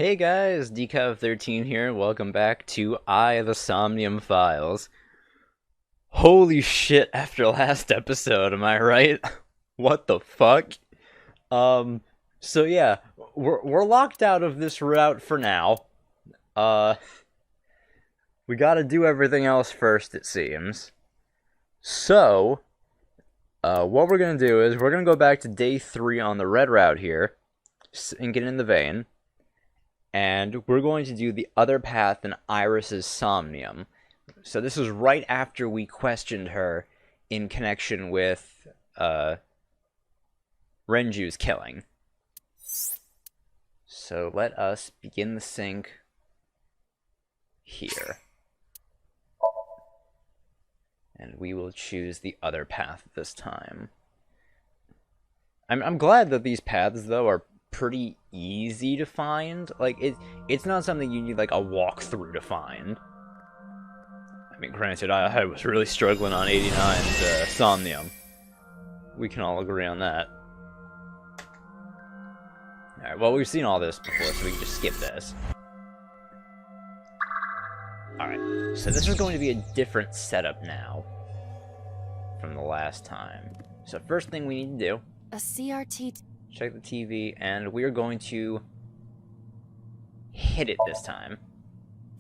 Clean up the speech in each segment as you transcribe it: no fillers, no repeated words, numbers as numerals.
Hey guys, Decav13 here. Welcome back to the Somnium Files. Holy shit, after last episode, am I right? What the fuck? So yeah, we're locked out of this route for now. Uh, we gotta do everything else first, it seems. So, what we're gonna do is we're gonna go back to day 3 on the red route here, and get in the vein. And we're going to do the other path in Iris's Somnium. So this is right after we questioned her in connection with Renju's killing. So let us begin the sync here. And we will choose the other path this time. I'm glad that these paths, though, are pretty easy to find. Like, it's not something you need, like, a walkthrough to find. I mean, granted, I was really struggling on 89's Somnium. We can all agree on that. Alright, well, we've seen all this before, so we can just skip this. Alright, so this is going to be a different setup now from the last time. So first thing we need to do... A CRT... Check the TV, and we're going to hit it this time.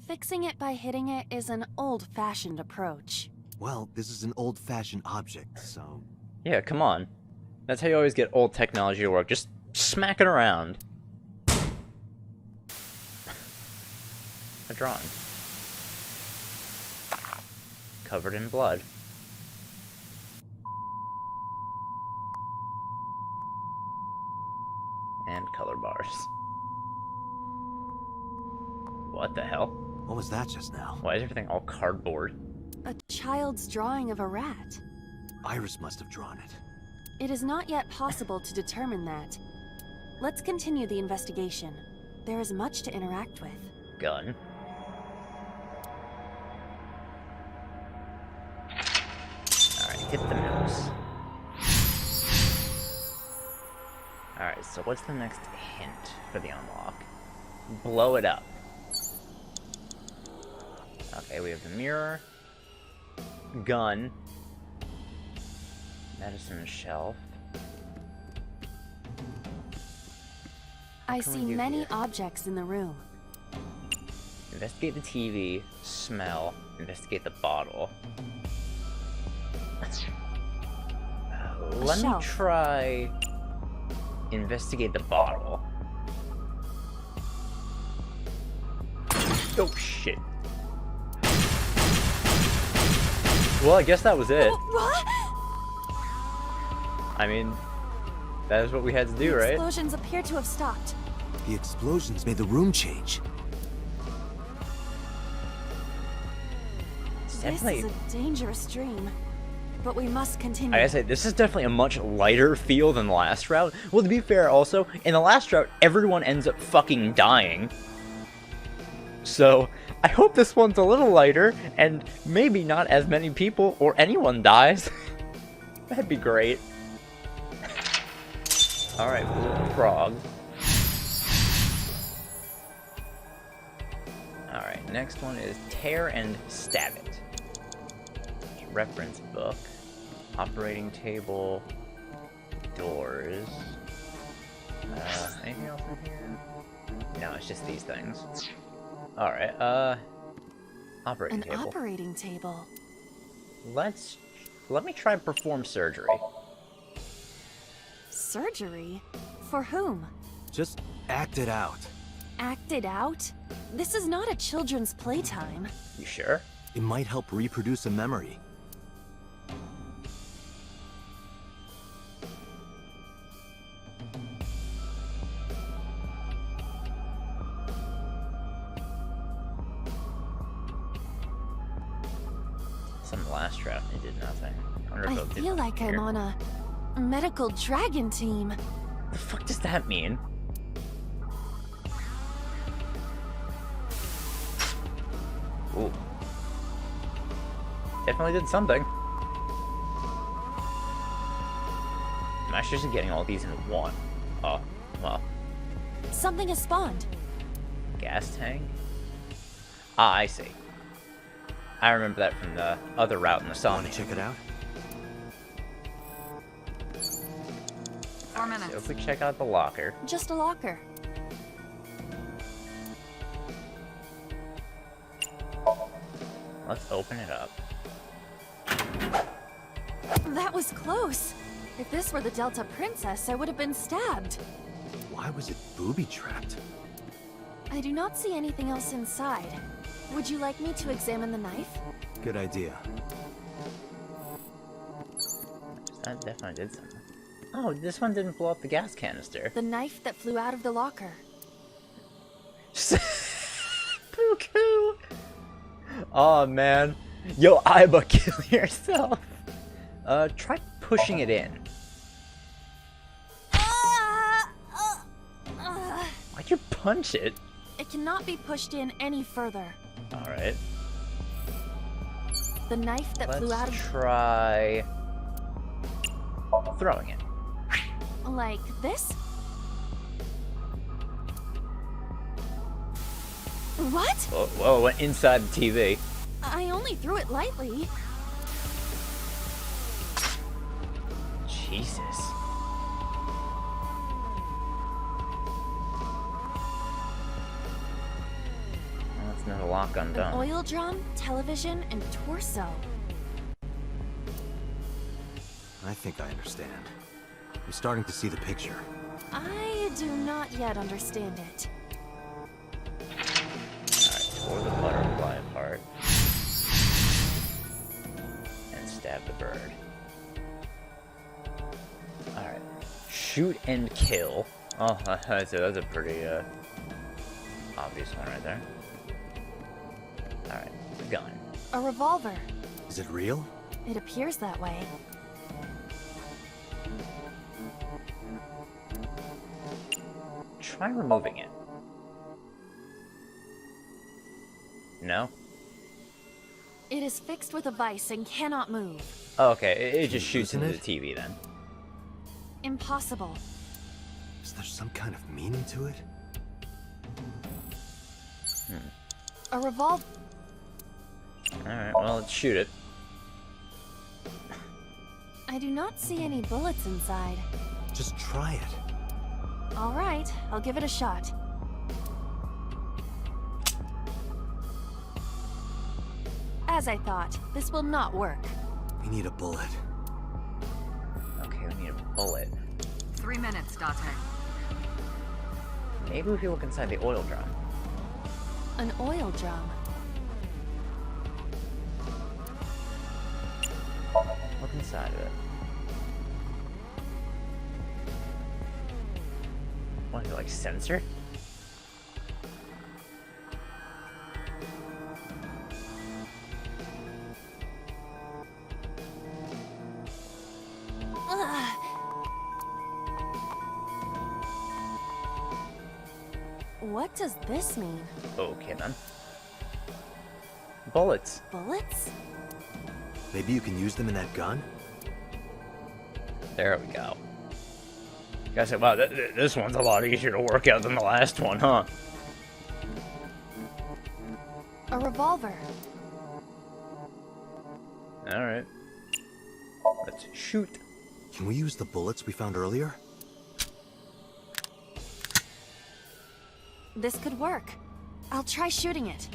Fixing it by hitting it is an old-fashioned approach. Well, this is an old-fashioned object, so... Yeah, come on. That's how you always get old technology to work. Just smack it around. A drawing. Covered in blood. And color bars. What the hell? What was that just now? Why is everything all cardboard? A child's drawing of a rat. Iris must have drawn it. It is not yet possible to determine that. Let's continue the investigation. There is much to interact with. Gun. Alright, hit the mouse. Alright, so what's the next hint for the unlock? Blow it up. Okay, we have the mirror. Gun. Medicine shelf. I can we see do many here? objects in the room. Investigate the TV. Smell. Investigate the bottle. Let me shelf. try... Investigate the bottle. Oh, shit. Well, I guess that was it. What? I mean, that is what we had to do, right? Explosions appear to have stopped. The explosions made the room change. It's This definitely... is a dangerous dream. But we must continue. I gotta say, this is definitely a much lighter feel than the last route. Well, to be fair, also, in the last route, everyone ends up fucking dying. So, I hope this one's a little lighter, and maybe not as many people or anyone dies. That'd be great. Alright, blue frog. Alright, next one is tear and stab it. Reference book. Operating table. Doors. Anything else in here? No, it's just these things. Alright, operating An table. operating table. Let me try perform surgery. Surgery? For whom? Just act it out. Act it out? This is not a children's playtime. You sure? It might help reproduce a memory. Some last draft it did nothing. Wonder if I it'll do feel like something I'm here. on a medical dragon team. What the fuck does that mean? Ooh. Definitely did something. I'm actually just getting all these in one. Oh, well. Something has spawned. gas tank? Ah, I see. I remember that from the other route in the Want Somnium. to check it out? 4 minutes. So if we check out the locker. Just a locker. Let's open it up. That was close. If this were the Delta Princess, I would have been stabbed. Why was it booby-trapped? I do not see anything else inside. Would you like me to examine the knife? Good idea. That definitely did something. Oh, this one didn't blow up the gas canister. The knife that flew out of the locker. Poo-koo! Oh man. Yo, Aiba, kill yourself. Try pushing it in. Why'd you punch it? It cannot be pushed in any further. Alright. The knife that flew out Let's of... try throwing it. Like this? What? Whoa, it went inside the TV. I only threw it lightly. Jesus. That's another lock An undone. oil drum, television, and torso. I think I understand. I'm starting to see the picture. I do not yet understand it. Alright, tore the butterfly apart. And stab the bird. Alright. Shoot and kill. Oh, that's a pretty, obvious one right there. Alright, gun. A revolver. Is it real? It appears that way. Try removing it. No? It is fixed with a vise and cannot move. Oh, okay, it just Can you shoots into the loosen TV then. Impossible. Is there some kind of meaning to it? A revolver. Alright, well, let's shoot it. I do not see any bullets inside. Just try it. All right, I'll give it a shot. As I thought, this will not work. We need a bullet. Okay, we need a bullet. 3 minutes, Date. Maybe if you look inside the oil drum. An oil drum. Look inside of it. What, is it like censored? Ugh. What does this mean? Okay then. Bullets. Bullets? Maybe you can use them in that gun? There we go. Guys said, wow, this one's a lot easier to work out than the last one, huh? A revolver. Alright. Let's shoot. Can we use the bullets we found earlier? This could work. I'll try shooting it.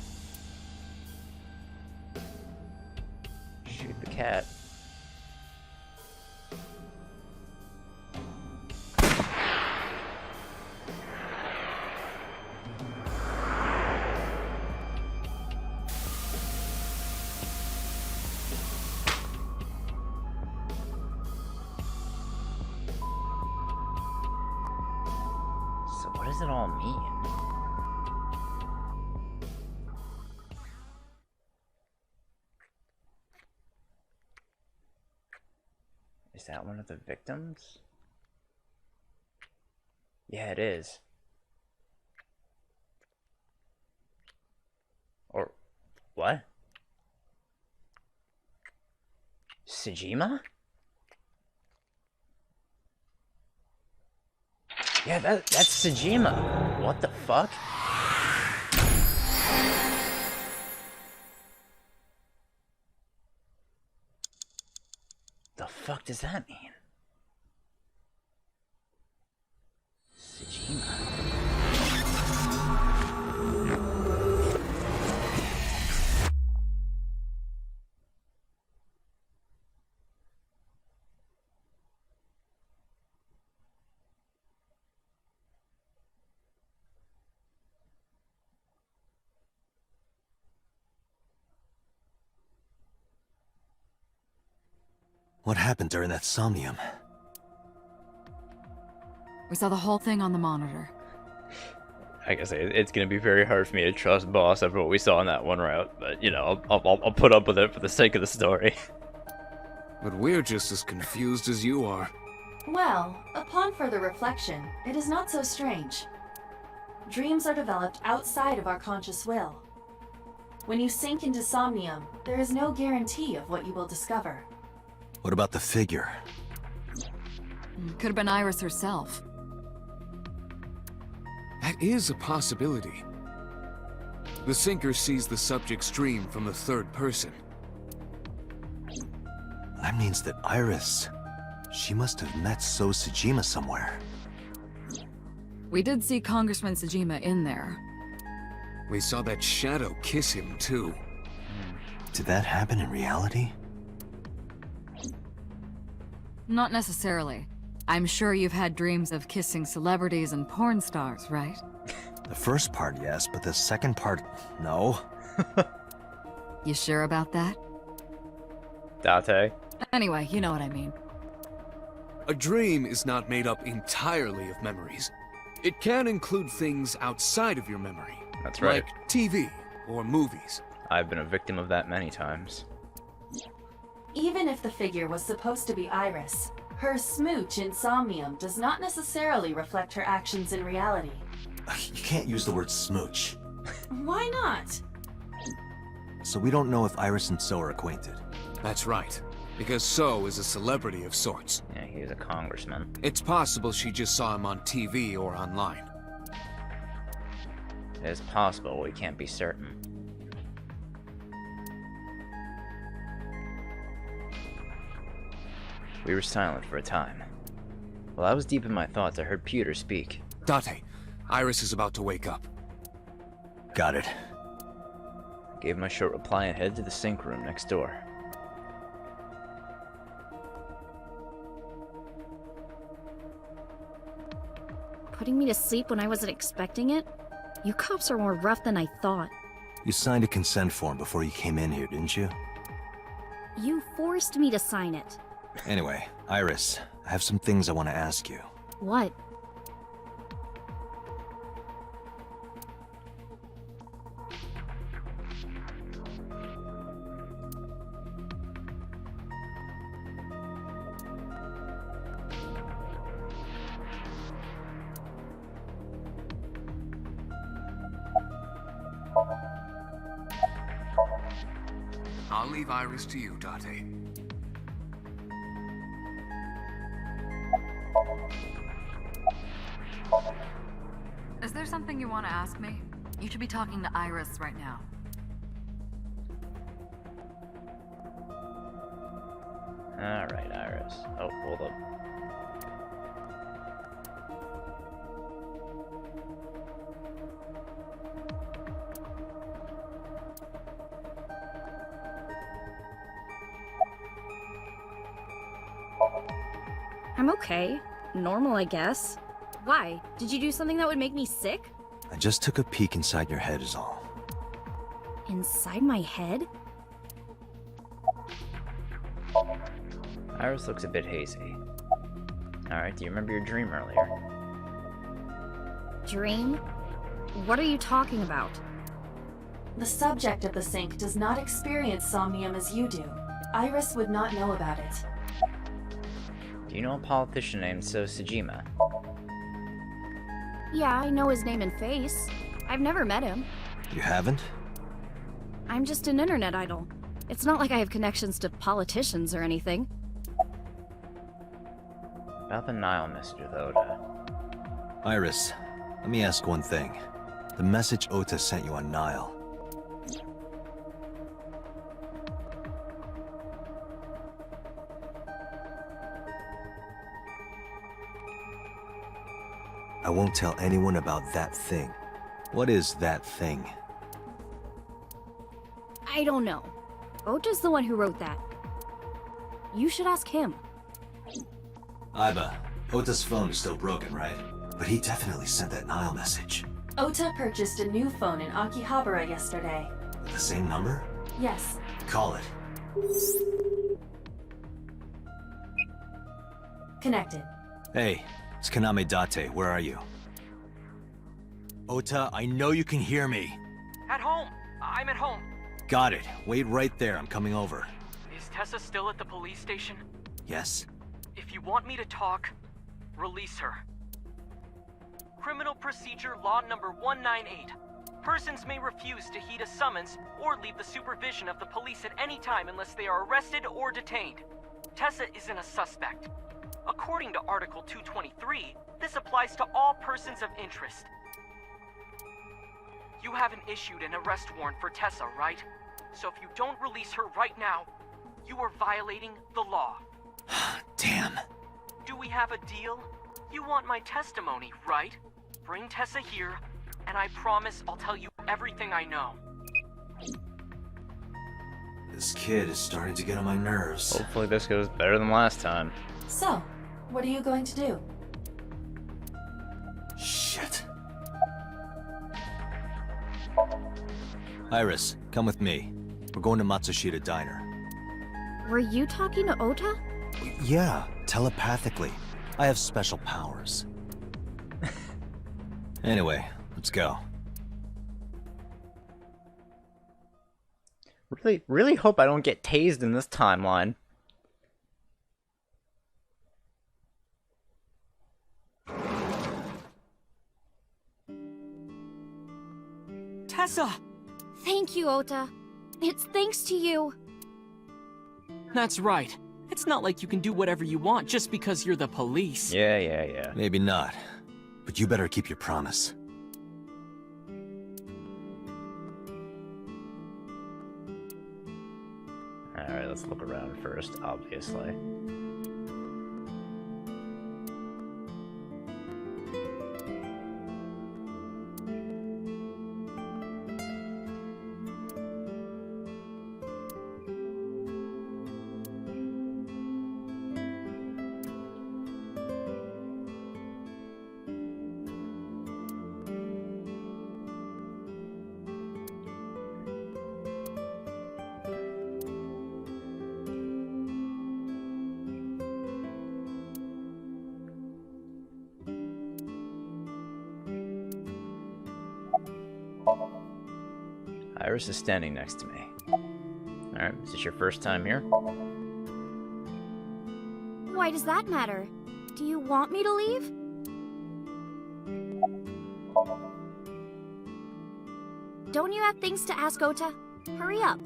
Shoot the cat. So what does it all mean? Is that one of the victims? Yeah, it is. Or what? Sejima? Yeah, that's Sejima. What the fuck? 'Cause the gun was pointed at me. fuck does that mean? Sejima. What happened during that Somnium? We saw the whole thing on the monitor. I guess it's gonna be very hard for me to trust Boss after what we saw in that one route, but you know, I'll put up with it for the sake of the story. But we're just as confused as you are. Well, upon further reflection, it is not so strange. Dreams are developed outside of our conscious will. When you sink into Somnium, there is no guarantee of what you will discover. What about the figure? Could have been Iris herself. That is a possibility. The sinker sees the subject's dream from the third person. That means that Iris... She must have met So Sejima somewhere. We did see Congressman Sejima in there. We saw that shadow kiss him, too. Did that happen in reality? Not necessarily. I'm sure you've had dreams of kissing celebrities and porn stars, right? The first part, yes, but the second part, no. You sure about that? Date. Anyway, you know what I mean. A dream is not made up entirely of memories. It can include things outside of your memory. That's right. Like TV or movies. I've been a victim of that many times. Even if the figure was supposed to be Iris, her smooch in Somnium does not necessarily reflect her actions in reality. You can't use the word smooch. Why not? So we don't know if Iris and So are acquainted. That's right. Because So is a celebrity of sorts. Yeah, he was a congressman. It's possible she just saw him on TV or online. It is possible, we can't be certain. We were silent for a time. While I was deep in my thoughts, I heard Pewter speak. Date, Iris is about to wake up. Got it. I gave him a short reply and headed to the sink room next door. Putting me to sleep when I wasn't expecting it? You cops are more rough than I thought. You signed a consent form before you came in here, didn't you? You forced me to sign it. Anyway, Iris, I have some things I want to ask you. What? I'll leave Iris to you, Date. Is there something you want to ask me? You should be talking to Iris right now. Alright, Iris. Oh, hold up. I'm okay. Normal, I guess. Why? Did you do something that would make me sick? I just took a peek inside your head is all. Inside my head? Iris looks a bit hazy. Alright, do you remember your dream earlier? Dream? What are you talking about? The subject of the sink does not experience Somnium as you do. Iris would not know about it. Do you know a politician named So Sejima? Yeah, I know his name and face. I've never met him. You haven't? I'm just an internet idol. It's not like I have connections to politicians or anything. About the Nile message with Oda. Iris, let me ask one thing. The message Ota sent you on Nile. I won't tell anyone about that thing. What is that thing? I don't know. Ota's the one who wrote that. You should ask him. Aiba, Ota's phone is still broken, right? But he definitely sent that Nile message. Ota purchased a new phone in Akihabara yesterday. With the same number? Yes. Call it. Connected. Hey, it's Kaname Date. Where are you? Ota, I know you can hear me. At home. I'm at home. Got it. Wait right there. I'm coming over. Is Tessa still at the police station? Yes? If you want me to talk, release her. Criminal Procedure Law number 198. Persons may refuse to heed a summons or leave the supervision of the police at any time unless they are arrested or detained. Tessa isn't a suspect. According to Article 223, this applies to all persons of interest. You haven't issued an arrest warrant for Tessa, right? So if you don't release her right now, you are violating the law. Damn. Do we have a deal? You want my testimony, right? Bring Tessa here, and I promise I'll tell you everything I know. This kid is starting to get on my nerves. Hopefully this goes better than last time. So, what are you going to do? Shit. Iris, come with me. We're going to Matsushita Diner. Were you talking to Ota? Yeah, telepathically. I have special powers. Anyway, let's go. Really hope I don't get tased in this timeline. Tessa! Thank you, Ota. It's thanks to you. That's right. It's not like you can do whatever you want just because you're the police. Yeah. Maybe not. But you better keep your promise. Alright, let's look around first, obviously. Iris is standing next to me. Alright, is this your first time here? Why does that matter? Do you want me to leave? Don't you have things to ask Ota? Hurry up.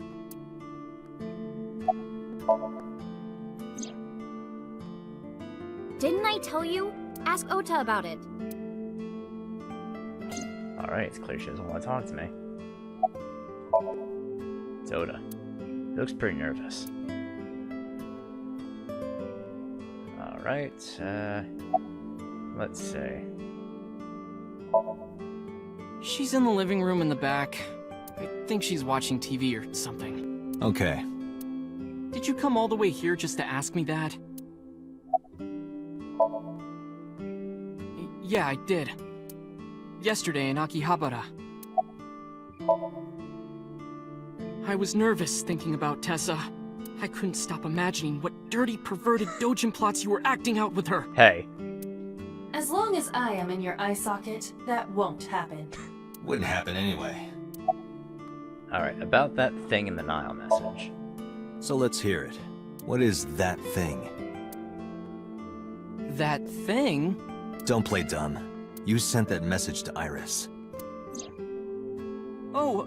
Didn't I tell you? Ask Ota about it. Alright, it's clear she doesn't want to talk to me. It's Oda. He looks pretty nervous. Alright, let's see. She's in the living room in the back. I think she's watching TV or something. Okay. Did you come all the way here just to ask me that? Yeah, I did. Yesterday in Akihabara. I was nervous thinking about Tessa. I couldn't stop imagining what dirty, perverted dojin plots you were acting out with her. Hey. As long as I am in your eye socket, that won't happen. Wouldn't happen anyway. Alright, about that thing in the Nile message. So let's hear it. What is that thing? That thing? Don't play dumb. You sent that message to Iris. Oh,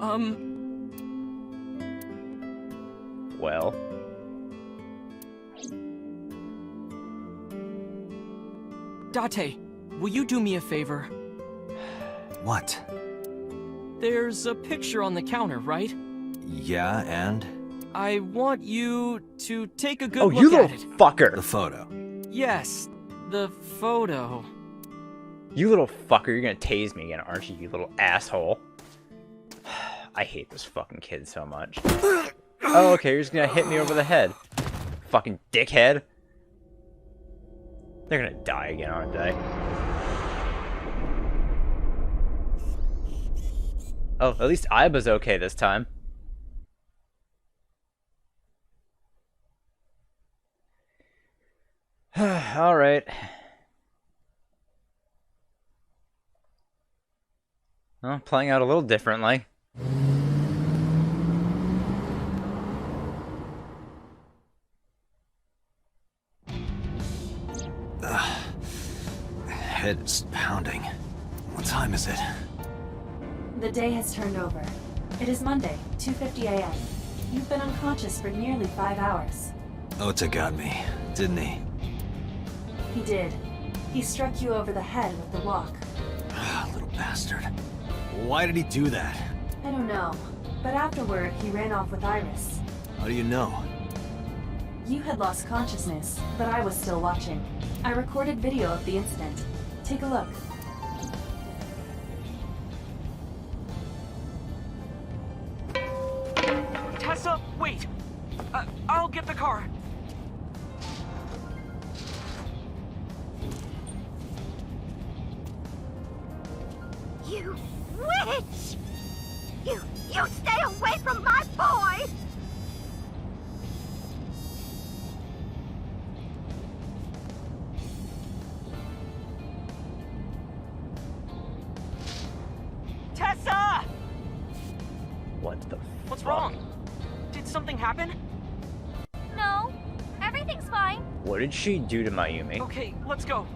Well, Date, will you do me a favor? What? There's a picture on the counter, right? Yeah, and? I want you to take a good oh, look you at little it. fucker! The photo. Yes, the photo. You little fucker, you're gonna tase me again, aren't you, you little asshole? I hate this fucking kid so much. Oh, okay, you're just gonna hit me over the head. Fucking dickhead. They're gonna die again, aren't they? Oh, at least Aiba's okay this time. Alright. Well, playing out a little differently. Head is pounding. What time is it? The day has turned over. It is Monday, 2:50 a.m. You've been unconscious for nearly 5 hours. Ota got me, didn't he? He did. He struck you over the head with the walk. Little bastard. Why did he do that? I don't know, but afterward he ran off with Iris. How do you know? You had lost consciousness, but I was still watching. I recorded video of the incident. Take a look. Tessa, wait! I'll get the car. You witch! You stay away from my boy! Tessa! What the What's fuck? wrong? Did something happen? No, everything's fine. What did she do to Mayumi? Okay, let's go.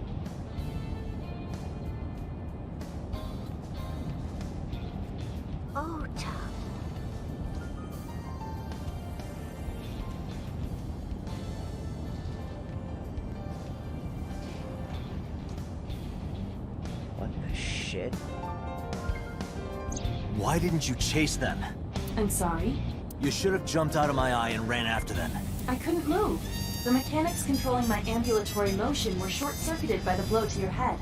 Ota. What the shit? Why didn't you chase them? I'm sorry. You should have jumped out of my eye and ran after them. I couldn't move. The mechanics controlling my ambulatory motion were short-circuited by the blow to your head.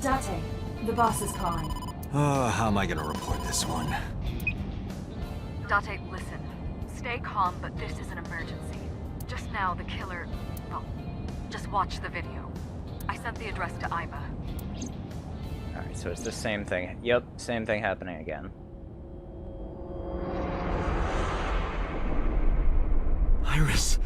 Date, the boss is calling. Oh, how am I gonna report this one? Date, listen. Stay calm, but this is an emergency. Just now, the killer... Well, just watch the video. I sent the address to Aiba. Alright, so it's the same thing. Yep, same thing happening again. Iris!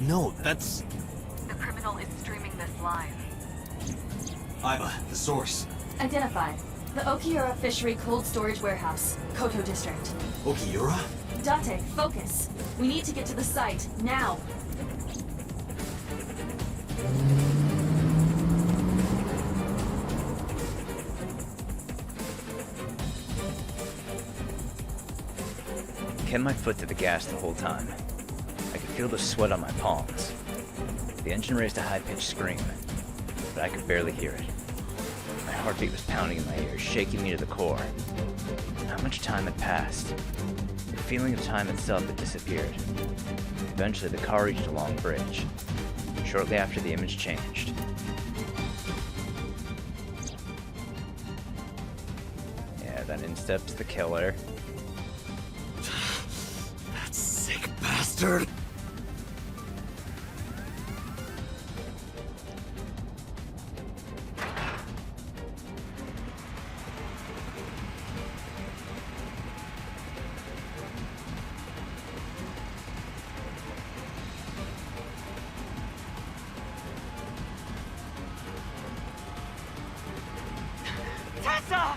No, that's... The criminal is streaming this live. Aiba, the source. Identified. The Okiura Fishery Cold Storage Warehouse, Koto District. Okiura? Date, focus. We need to get to the site, now. Kept my foot to the gas the whole time. I could feel the sweat on my palms. The engine raised a high-pitched scream, but I could barely hear it. My heartbeat was pounding in my ears, shaking me to the core. Not much time had passed. The feeling of time itself had disappeared. Eventually, the car reached a long bridge. Shortly after, the image changed. Yeah, then in steps the killer. That sick bastard! Tessa!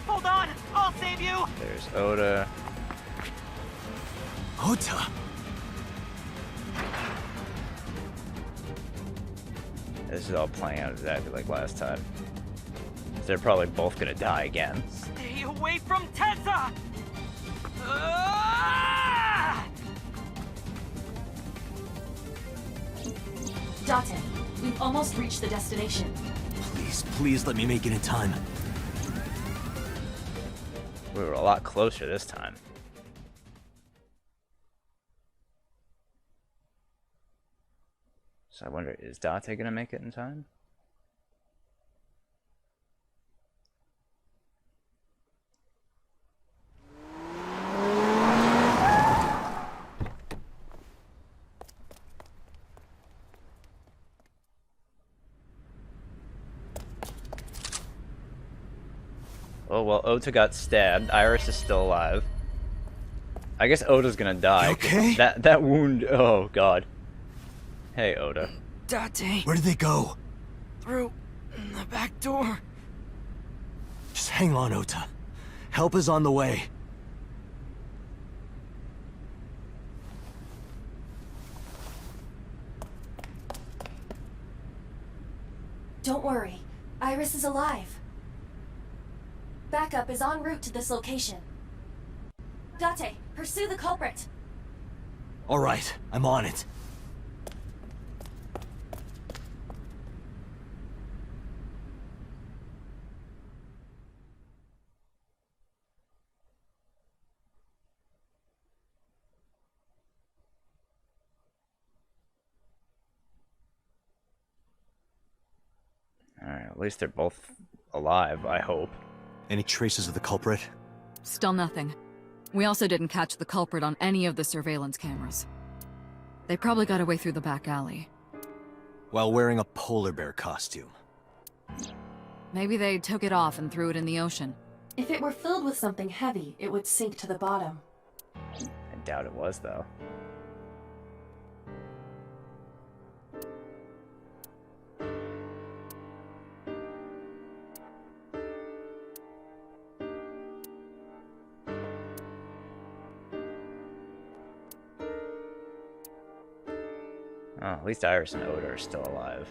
Hold on! I'll save you! There's Oda. Ota! This is all playing out exactly like last time. They're probably both gonna die again. Stay away from Tessa! Ah! Date, we've almost reached the destination. Please, please let me make it in time. We were a lot closer this time. So I wonder, is Date gonna make it in time? Oh well, Ota got stabbed. Iris is still alive. I guess Ota's gonna die. You okay? That wound. Oh god. Hey, Ota. Date, Where did they go? through the back door. Just hang on, Ota. Help is on the way. Don't worry, Iris is alive. Backup is en route to this location. Date, pursue the culprit. All right, I'm on it. Alright, at least they're both alive, I hope. Any traces of the culprit? Still nothing. We also didn't catch the culprit on any of the surveillance cameras. They probably got away through the back alley. While wearing a polar bear costume. Maybe they took it off and threw it in the ocean. If it were filled with something heavy, it would sink to the bottom. I doubt it was, though. Oh, at least Iris and Oda are still alive.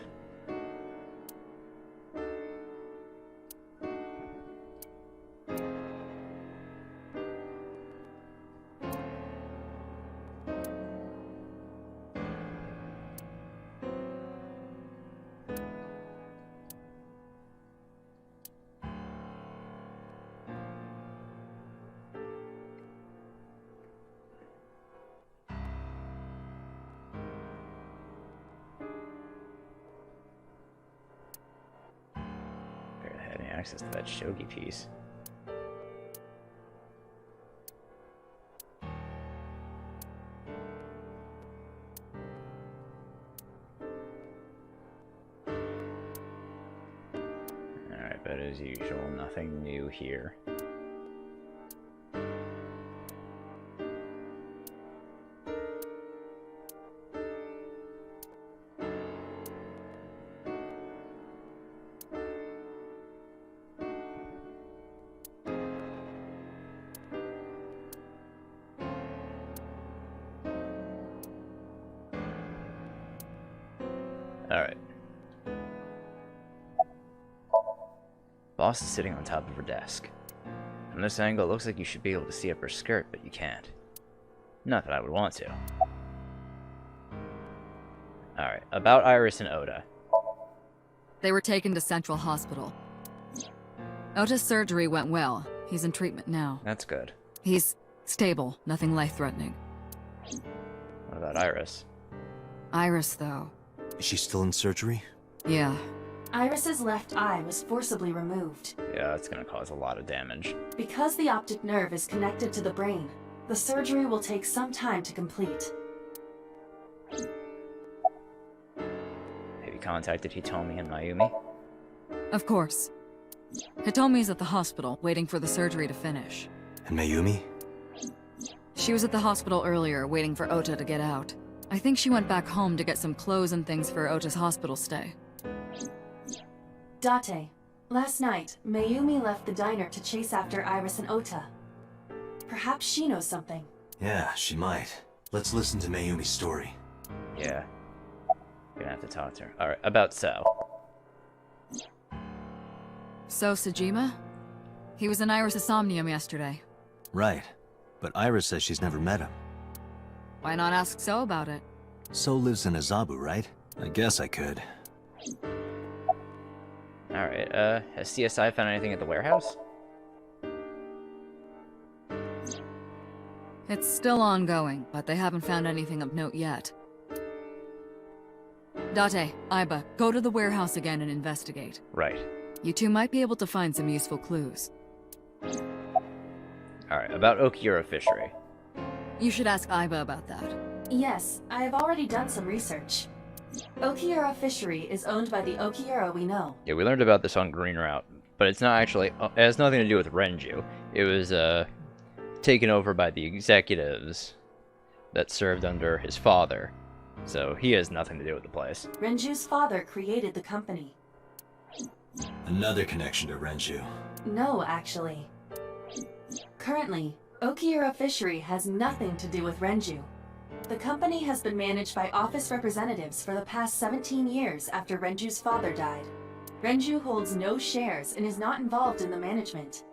Access to that shogi piece. Alright, but as usual, nothing new here. Alright. Boss is sitting on top of her desk. From this angle, it looks like you should be able to see up her skirt, but you can't. Not that I would want to. Alright, about Iris and Oda. They were taken to Central Hospital. Ota's surgery went well. He's in treatment now. That's good. He's stable, nothing life-threatening. What about Iris? Iris, though. Is she still in surgery? Yeah. Iris's left eye was forcibly removed. Yeah, that's gonna cause a lot of damage. Because the optic nerve is connected to the brain, the surgery will take some time to complete. Have you contacted Hitomi and Mayumi? Of course. Hitomi's at the hospital, waiting for the surgery to finish. And Mayumi? She was at the hospital earlier, waiting for Ota to get out. I think she went back home to get some clothes and things for Ota's hospital stay. Date, last night, Mayumi left the diner to chase after Iris and Ota. Perhaps she knows something. Yeah, she might. Let's listen to Mayumi's story. Yeah. Gonna have to talk to her. Alright, about Sao. So, Sejima? He was in Iris' Somnium yesterday. Right. But Iris says she's never met him. Why not ask So about it? So lives in Azabu, right? I guess I could. Alright, has CSI found anything at the warehouse? It's still ongoing, but they haven't found anything of note yet. Date, Aiba, go to the warehouse again and investigate. Right. You two might be able to find some useful clues. Alright, about Okiura Fishery. You should ask Aiba about that. Yes, I have already done some research. Okiura Fishery is owned by the Okiura we know. Yeah, we learned about this on Green Route, but it's not actually, it has nothing to do with Renju. It was, taken over by the executives that served under his father. So he has nothing to do with the place. Renju's father created the company. Another connection to Renju. No, actually. Currently, Okiura Fishery has nothing to do with Renju. The company has been managed by office representatives for the past 17 years after Renju's father died. Renju holds no shares and is not involved in the management.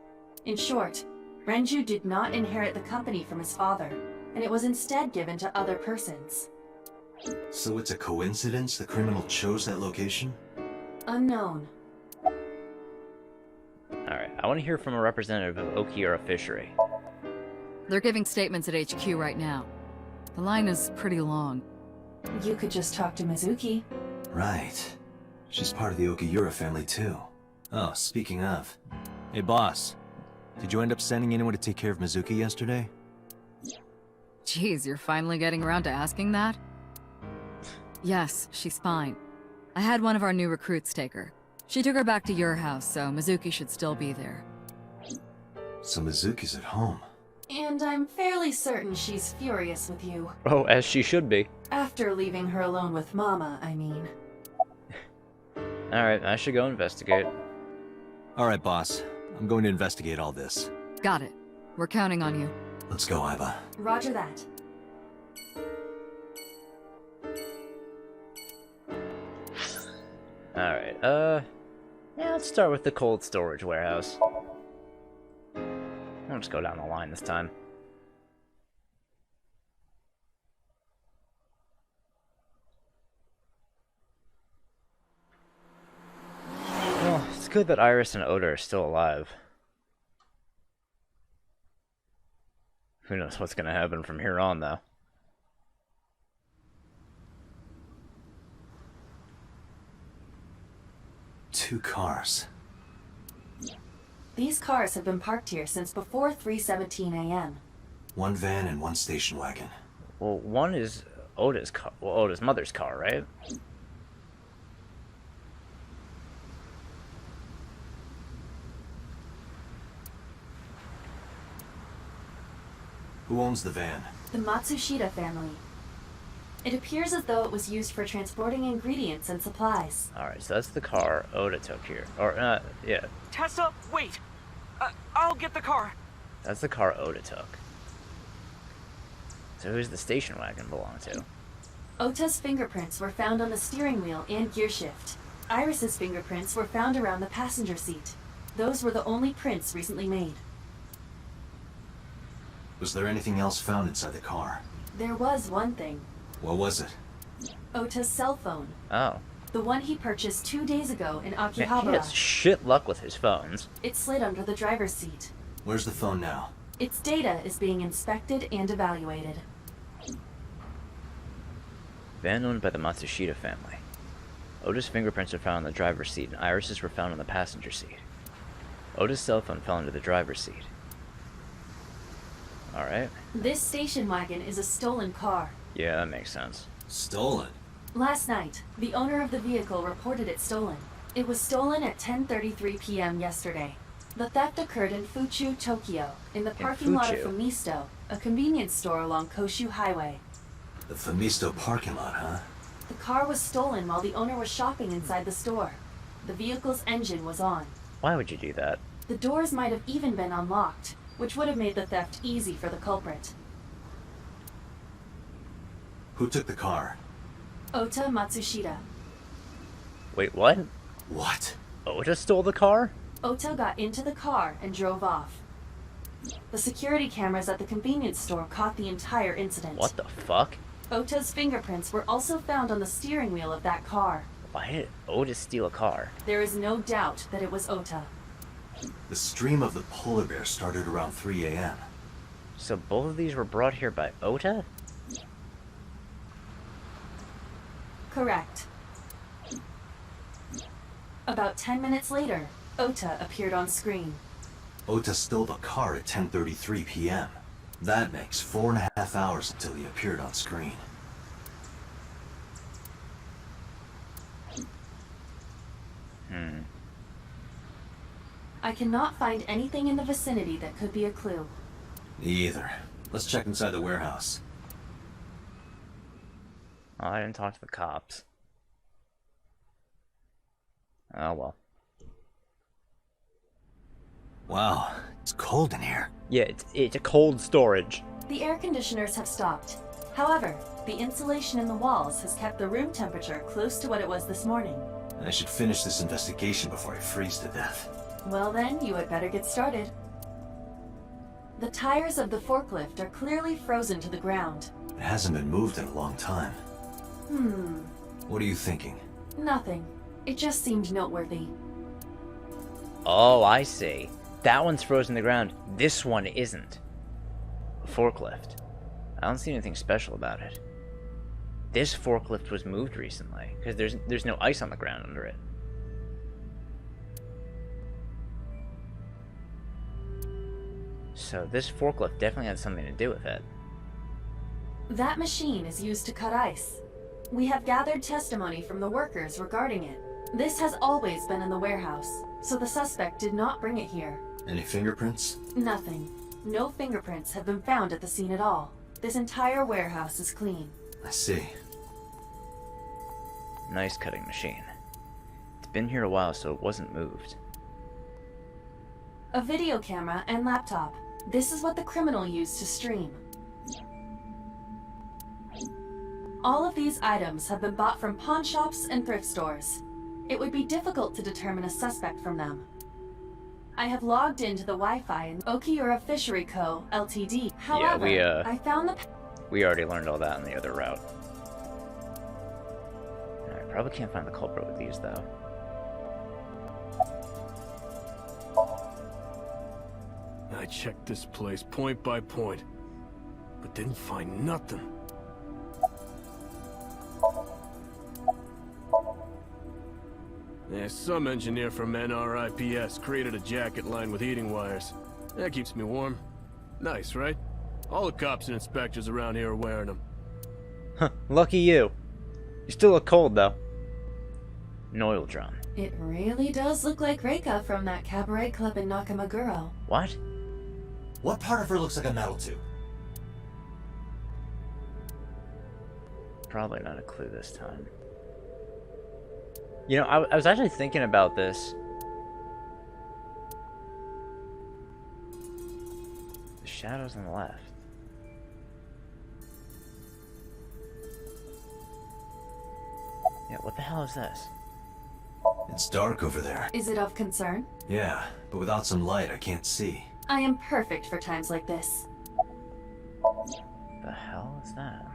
In short, Renju did not inherit the company from his father, and it was instead given to other persons. So it's a coincidence the criminal chose that location? Unknown. Alright, I want to hear from a representative of Okiura Fishery. They're giving statements at HQ right now. The line is pretty long. You could just talk to Mizuki. Right. She's part of the Okiura family too. Oh, speaking of. Hey boss, did you end up sending anyone to take care of Mizuki yesterday? Jeez, you're finally getting around to asking that? Yes, she's fine. I had one of our new recruits take her. She took her back to your house, so Mizuki should still be there. So Mizuki's at home. And I'm fairly certain she's furious with you. Oh, as she should be. After leaving her alone with Mama, I mean. Alright, I should go investigate. Alright boss, I'm going to investigate all this. Got it. We're counting on you. Let's go, Aiba. Roger that. Alright, yeah, let's start with the cold storage warehouse. I'll just go down the line this time. Well, it's good that Iris and Oda are still alive. Who knows what's gonna happen from here on, though. Two cars. These cars have been parked here since before 3:17 a.m. One van and one station wagon. Well, one is Oda's car. Well, Oda's mother's car, right? Who owns the van? The Matsushita family. It appears as though it was used for transporting ingredients and supplies. Alright, so that's the car Oda took here. Or, yeah. Tessa, wait! I'll get the car. That's the car Oda took. So who's the station wagon belong to? Ota's fingerprints were found on the steering wheel and gearshift. Iris's fingerprints were found around the passenger seat. Those were the only prints recently made. Was there anything else found inside the car? There was one thing. What was it? Ota's cell phone. Oh. The one he purchased 2 days ago in Man, he Akihabara. has shit luck with his phones. It slid under the driver's seat. Where's the phone now? Its data is being inspected and evaluated. Van owned by the Matsushita family. Oda's fingerprints were found on the driver's seat, and Iris's were found on the passenger seat. Oda's cell phone fell into the driver's seat. Alright. This station wagon is a stolen car. Yeah, that makes sense. Stolen. Last night, the owner of the vehicle reported it stolen. It was stolen at 10:33 p.m. yesterday. The theft occurred in Fuchu, Tokyo, in the parking lot of Fuchu. Famisto, a convenience store along Koshu Highway. The Famisto parking lot, huh? The car was stolen while the owner was shopping inside the store. The vehicle's engine was on. Why would you do that? The doors might have even been unlocked, which would have made the theft easy for the culprit. Who took the car? Ota Matsushita. Wait, what? What? Oda stole the car? Ota got into the car and drove off. The security cameras at the convenience store caught the entire incident. What the fuck? Ota's fingerprints were also found on the steering wheel of that car. Why did Otis steal a car? There is no doubt that it was Ota. The stream of the polar bear started around 3 a.m. So both of these were brought here by Ota? Correct. About 10 minutes later, Ota appeared on screen. Ota stole the car at 10:33 p.m. That makes 4.5 hours until he appeared on screen. I cannot find anything in the vicinity that could be a clue. Me either. Let's check inside the warehouse. Oh, I didn't talk to the cops. Oh well. Wow, it's cold in here. Yeah, it's a cold storage. The air conditioners have stopped. However, the insulation in the walls has kept the room temperature close to what it was this morning. I should finish this investigation before I freeze to death. Well then, you had better get started. The tires of the forklift are clearly frozen to the ground. It hasn't been moved in a long time. What are you thinking? Nothing. It just seemed noteworthy. Oh, I see. That one's frozen to the ground. This one isn't. A forklift. I don't see anything special about it. This forklift was moved recently, because there's no ice on the ground under it. So this forklift definitely had something to do with it. That machine is used to cut ice. We have gathered testimony from the workers regarding it. This has always been in the warehouse, so the suspect did not bring it here. Any fingerprints? Nothing. No fingerprints have been found at the scene at all. This entire warehouse is clean. I see. Nice cutting machine. It's been here a while, so it wasn't moved. A video camera and laptop. This is what the criminal used to stream. All of these items have been bought from pawn shops and thrift stores. It would be difficult to determine a suspect from them. I have logged into the Wi-Fi in Okiura Fishery Co., Ltd. However, I found the... We already learned all that on the other route. I probably can't find the culprit with these, though. I checked this place point by point, but didn't find nothing. Yeah, some engineer from NRIPS created a jacket lined with heating wires. That keeps me warm. Nice, right? All the cops and inspectors around here are wearing them. Huh, lucky you. You still look cold, though. An oil drum. It really does look like Reika from that cabaret club in Nakamaguro. What? What part of her looks like a metal tube? Probably not a clue this time. You know, I was actually thinking about this. The shadows on the left. Yeah, what the hell is this? It's dark over there. Is it of concern? Yeah, but without some light, I can't see. I am perfect for times like this. The hell is that?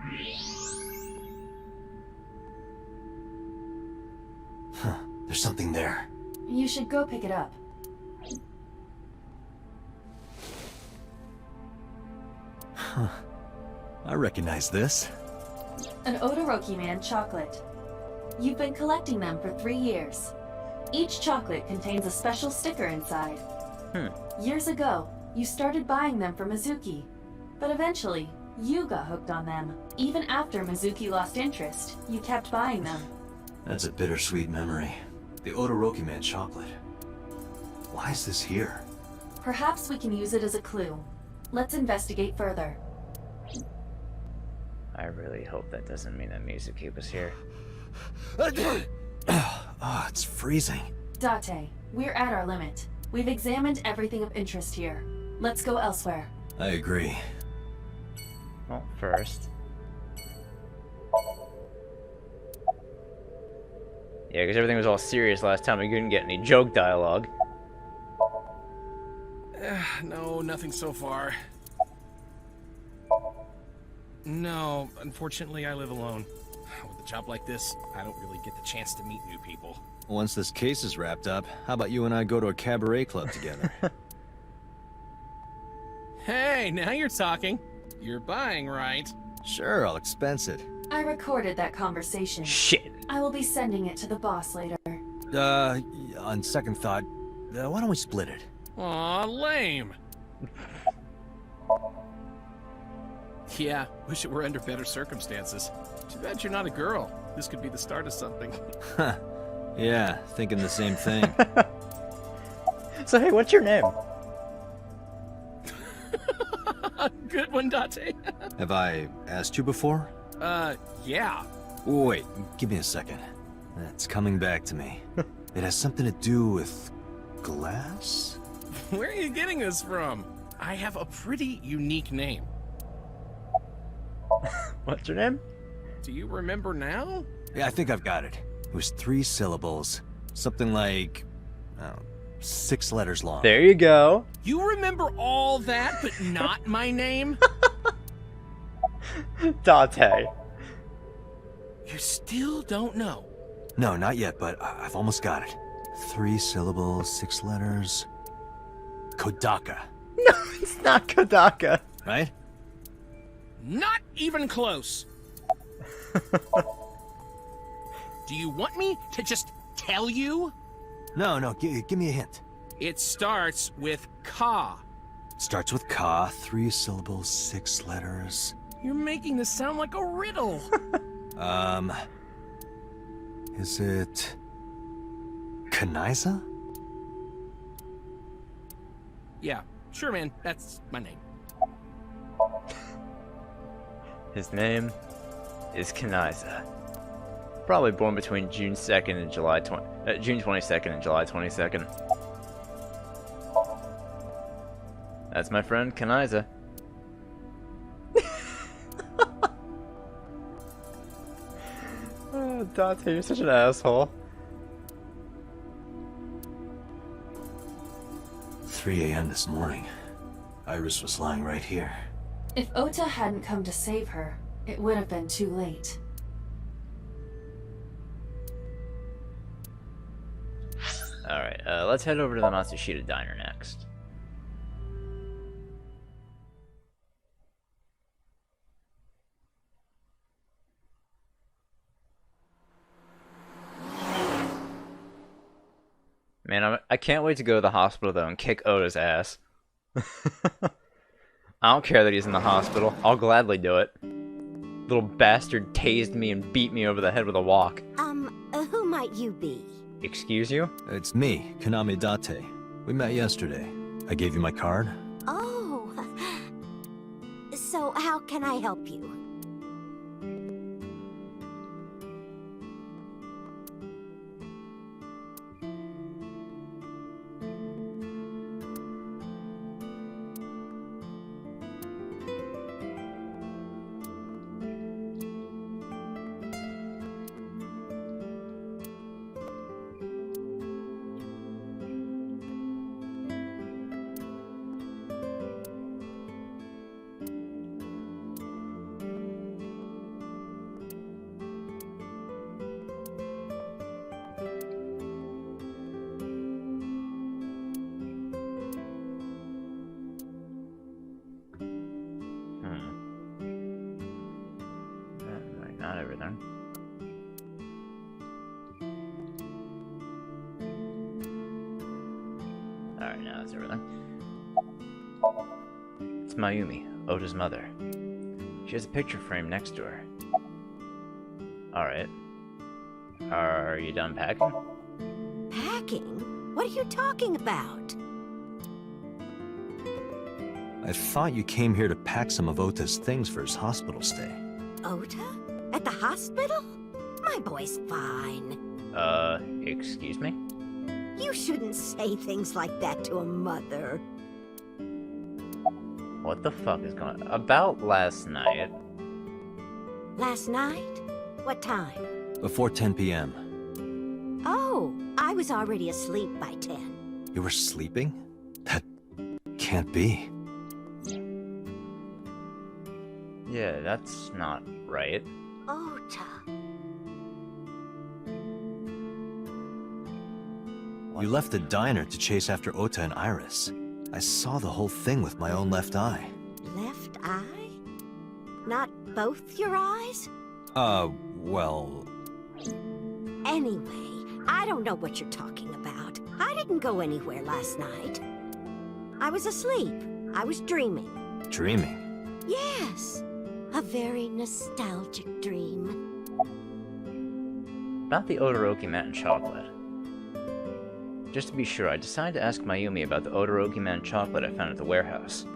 Huh, there's something there. You should go pick it up. Huh. I recognize this. An Odoroki Man chocolate. You've been collecting them for 3 years. Each chocolate contains a special sticker inside. Years ago, you started buying them for Mizuki, but eventually, you got hooked on them. Even after Mizuki lost interest, you kept buying them. That's a bittersweet memory. The Odoroki Man chocolate. Why is this here? Perhaps we can use it as a clue. Let's investigate further. I really hope that doesn't mean that Mizuki was here. Oh, it's freezing. Date, we're at our limit. We've examined everything of interest here. Let's go elsewhere. I agree. Well, first... Yeah, because everything was all serious last time. We couldn't get any joke dialogue. No, nothing so far. No, unfortunately I live alone. With a job like this, I don't really get the chance to meet new people. Once this case is wrapped up, how about you and I go to a cabaret club together? Hey, now you're talking. You're buying, right? Sure, I'll expense it. I recorded that conversation. Shit. I will be sending it to the boss later. On second thought, why don't we split it? Aw, lame. Yeah, wish it were under better circumstances. Too bad you're not a girl. This could be the start of something. Huh. Yeah, thinking the same thing. So hey, what's your name? Good one, Date. Have I asked you before? Yeah. Wait, give me a second. It's coming back to me. It has something to do with glass? Where are you getting this from? I have a pretty unique name. What's your name? Do you remember now? Yeah, I think I've got it. It was 3 syllables. Something like, 6 letters long. There you go. You remember all that, but not my name? Date. You still don't know? No, not yet, but I've almost got it. 3 syllables, 6 letters. Kodaka. No, it's not Kodaka. Right? Not even close. Do you want me to just tell you? No, give me a hint. It starts with Ka. Starts with Ka, 3 syllables, 6 letters. You're making this sound like a riddle. Is it... Kanaiza? Yeah, sure, man. That's my name. His name is Kanaiza. Probably born between June 2nd and June 22nd and July 22nd. That's my friend Kanaiza. Oh, Dante, you're such an asshole. 3 a.m. this morning. Iris was lying right here. If Ota hadn't come to save her, it would have been too late. Alright, let's head over to the Matsushita Diner next. Man, I can't wait to go to the hospital, though, and kick Oda's ass. I don't care that he's in the hospital. I'll gladly do it. Little bastard tased me and beat me over the head with a walk. Who might you be? Excuse you? It's me, Kaname Date. We met yesterday. I gave you my card. Oh. So how can I help you? Not everything. Alright, now that's everything. It's Mayumi, Oda's mother. She has a picture frame next to her. Alright. Are you done packing? Packing? What are you talking about? I thought you came here to pack some of Ota's things for his hospital stay. Ota? At the hospital? My boy's fine. Excuse me? You shouldn't say things like that to a mother. What the fuck is going on? About last night. Last night? What time? Before 10 p.m. Oh, I was already asleep by 10. You were sleeping? That can't be. Yeah, that's not right. Ota. You left the diner to chase after Ota and Iris. I saw the whole thing with my own left eye. Left eye? Not both your eyes? Well... Anyway, I don't know what you're talking about. I didn't go anywhere last night. I was asleep. I was dreaming. Dreaming? Yes. A very nostalgic dream. About the Odoroki Man chocolate. Just to be sure, I decided to ask Mayumi about the Odoroki Man chocolate I found at the warehouse.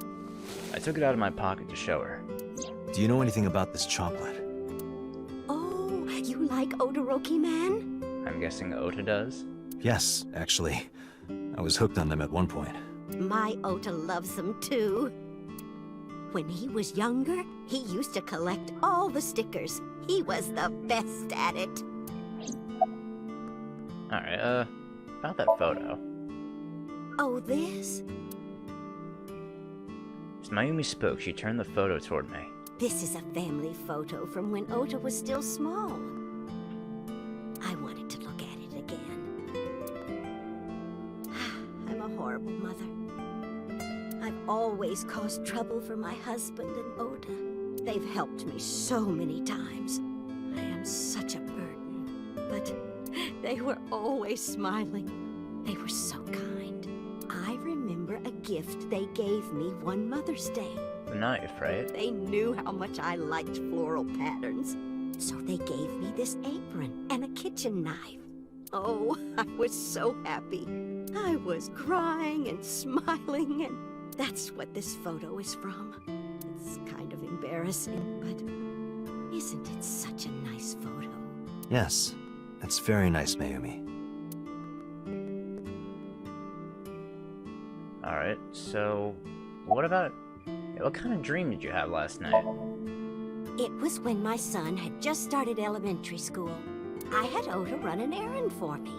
I took it out of my pocket to show her. Do you know anything about this chocolate? Oh, you like Odoroki Man? I'm guessing Ota does? Yes, actually. I was hooked on them at one point. My Ota loves them too. When he was younger, he used to collect all the stickers. He was the best at it. Alright, about that photo. Oh, this? As Mayumi spoke, she turned the photo toward me. This is a family photo from when Ota was still small. I wanted to look at it again. I'm a horrible mother. I've always caused trouble for my husband and Ota. They've helped me so many times. I am such a burden. But they were always smiling. They were so kind. I remember a gift they gave me one Mother's Day. The knife, right? They knew how much I liked floral patterns. So they gave me this apron and a kitchen knife. Oh, I was so happy. I was crying and smiling, and that's what this photo is from. It's kind of embarrassing, but isn't it such a nice photo? Yes, that's very nice, Mayumi. Alright, so... what kind of dream did you have last night? It was when my son had just started elementary school. I had Ota run an errand for me,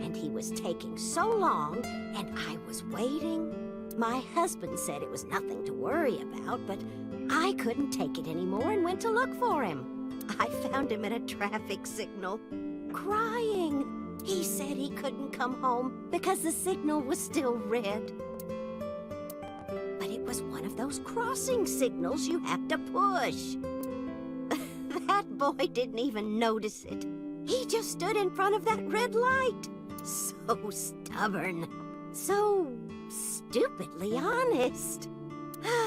and he was taking so long, and I was waiting. My husband said it was nothing to worry about, but I couldn't take it anymore and went to look for him. I found him at a traffic signal, crying. He said he couldn't come home because the signal was still red. But it was one of those crossing signals you have to push. That boy didn't even notice it. He just stood in front of that red light. So stubborn. So stupidly honest.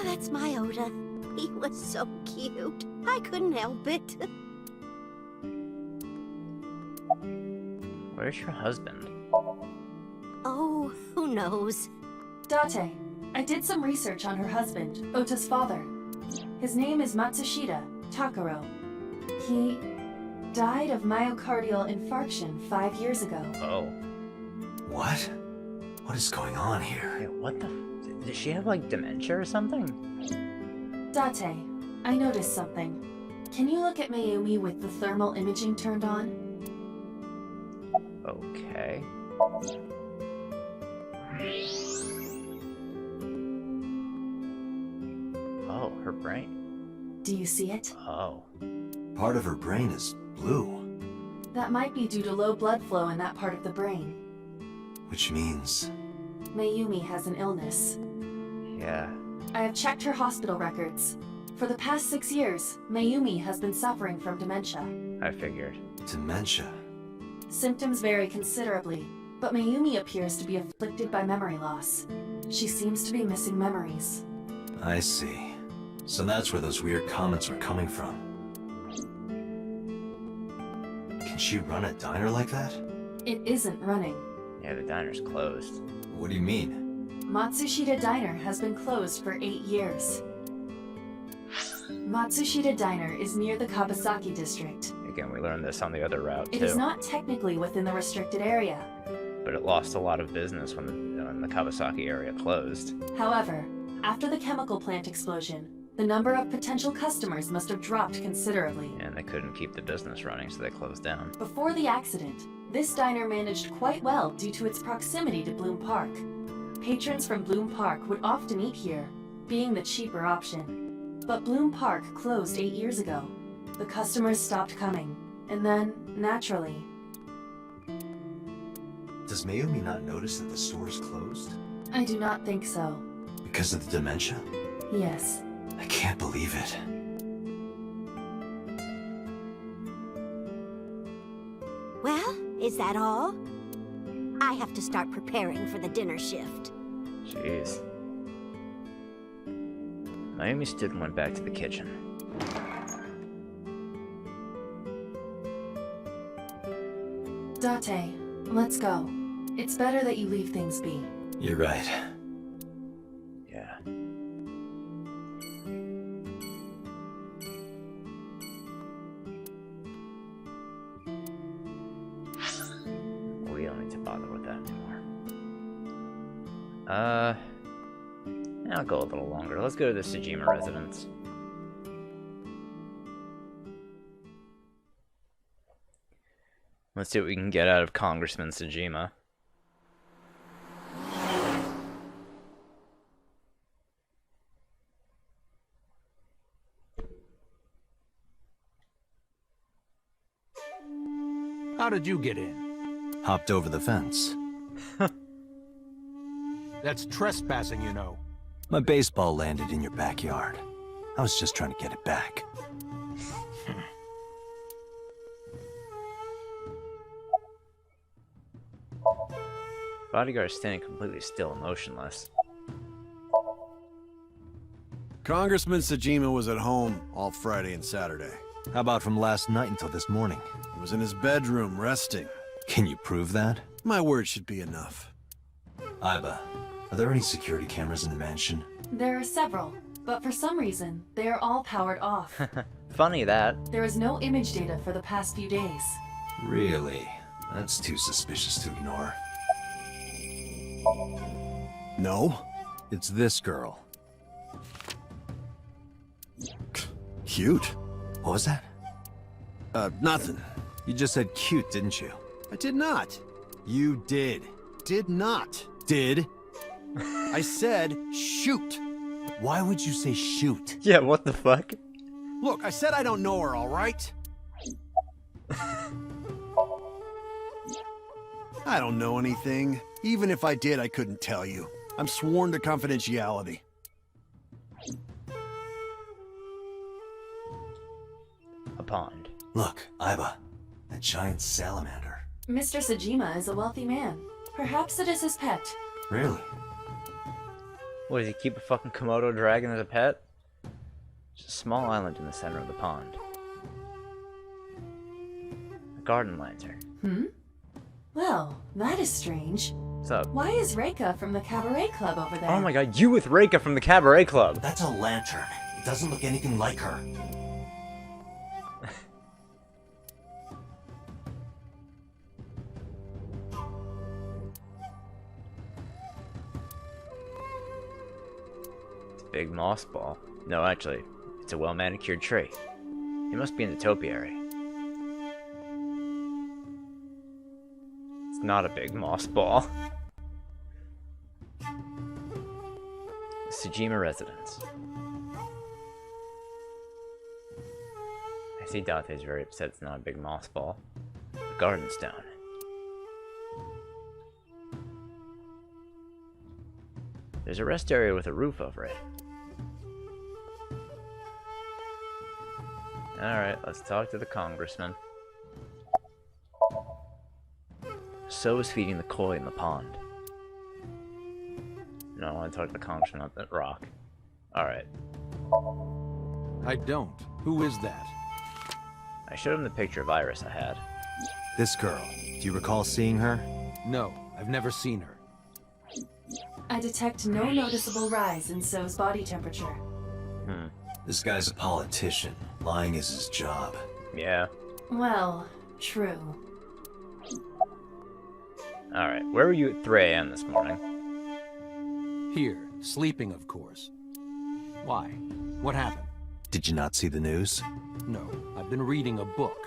That's my Ota. He was so cute. I couldn't help it. Where's your husband? Oh, who knows? Date, I did some research on her husband, Ota's father. His name is Matsushita Takaro. He died of myocardial infarction 5 years ago. Oh. What? What is going on here? Hey, what the... Does she have, like, dementia or something? Date, I noticed something. Can you look at Mayumi with the thermal imaging turned on? Okay. Oh, her brain. Do you see it? Oh. Part of her brain is blue. That might be due to low blood flow in that part of the brain. Which means... Mayumi has an illness. Yeah. I have checked her hospital records. For the past 6 years, Mayumi has been suffering from dementia. I figured. Dementia. Symptoms vary considerably, but Mayumi appears to be afflicted by memory loss. She seems to be missing memories. I see. So that's where those weird comments were coming from. Can she run a diner like that? It isn't running. Yeah, the diner's closed. What do you mean? Matsushita Diner has been closed for 8 years. Matsushita Diner is near the Kabasaki district. Again, we learned this on the other route, too. It is not technically within the restricted area. But it lost a lot of business when the Kawasaki area closed. However, after the chemical plant explosion, the number of potential customers must have dropped considerably. And they couldn't keep the business running, so they closed down. Before the accident, this diner managed quite well due to its proximity to Bloom Park. Patrons from Bloom Park would often eat here, being the cheaper option. But Bloom Park closed 8 years ago. The customers stopped coming. And then, naturally... Does Mayumi not notice that the store is closed? I do not think so. Because of the dementia? Yes. I can't believe it. Well, is that all? I have to start preparing for the dinner shift. Jeez. Mayumi stood and went back to the kitchen. Date, let's go. It's better that you leave things be. You're right. Yeah. We don't need to bother with that anymore. I'll go a little longer. Let's go to the Tsujima residence. Let's see what we can get out of Congressman Tsujima. How did you get in? Hopped over the fence. That's trespassing, you know. My baseball landed in your backyard. I was just trying to get it back. Bodyguard standing completely still and motionless. Congressman Tsujima was at home all Friday and Saturday. How about from last night until this morning? He was in his bedroom, resting. Can you prove that? My word should be enough. Aiba, are there any security cameras in the mansion? There are several, but for some reason, they are all powered off. Funny that. There is no image data for the past few days. Really? That's too suspicious to ignore. No? It's this girl. Cute. What was that? Nothing. You just said cute, didn't you? I did not. You did. Did not. Did? I said shoot. Why would you say shoot? Yeah, what the fuck? Look, I said I don't know her, all right? I don't know anything. Even if I did, I couldn't tell you. I'm sworn to confidentiality. A pond. Look, Aiba. That giant salamander. Mr. Tsujima is a wealthy man. Perhaps it is his pet. Really? What, does he keep a fucking Komodo dragon as a pet? There's a small island in the center of the pond. A garden lantern. Well, that is strange. What's up? Why is Reika from the Cabaret Club over there? Oh my god, you with Reika from the Cabaret Club! That's a lantern. It doesn't look anything like her. It's a big moss ball. No, actually, it's a well-manicured tree. He must be in the topiary. It's not a big moss ball. The Tsujima residence. I see Date's very upset it's not a big moss ball. The garden stone. There's a rest area with a roof over it. Alright, let's talk to the congressman. So is feeding the koi in the pond. No, I want to talk to the congressman, not that rock. Alright. I don't. Who is that? I showed him the picture of Iris I had. This girl. Do you recall seeing her? No, I've never seen her. I detect no noticeable rise in So's body temperature. This guy's a politician. Lying is his job. Yeah. Well, true. Alright, where were you at 3 AM this morning? Here, sleeping, of course. Why? What happened? Did you not see the news? No, I've been reading a book.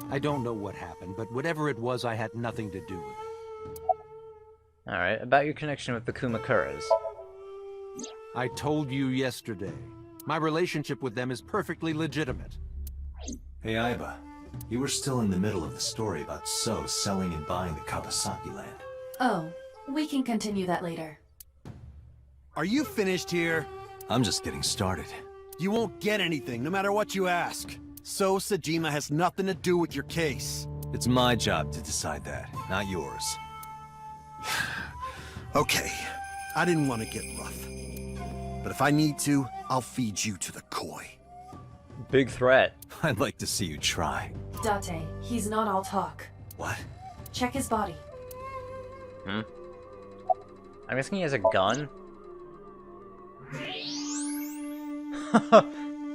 I don't know what happened, but whatever it was, I had nothing to do with it. Alright, about your connection with the Kumakuras. I told you yesterday. My relationship with them is perfectly legitimate. Hey, Aiba. You were still in the middle of the story about So selling and buying the Kawasaki land. Oh, we can continue that later. Are you finished here? I'm just getting started. You won't get anything, no matter what you ask. So Sajima has nothing to do with your case. It's my job to decide that, not yours. Okay, I didn't want to get rough. But if I need to, I'll feed you to the koi. Big threat. I'd like to see you try. Date, he's not all talk. What? Check his body. I'm guessing he has a gun?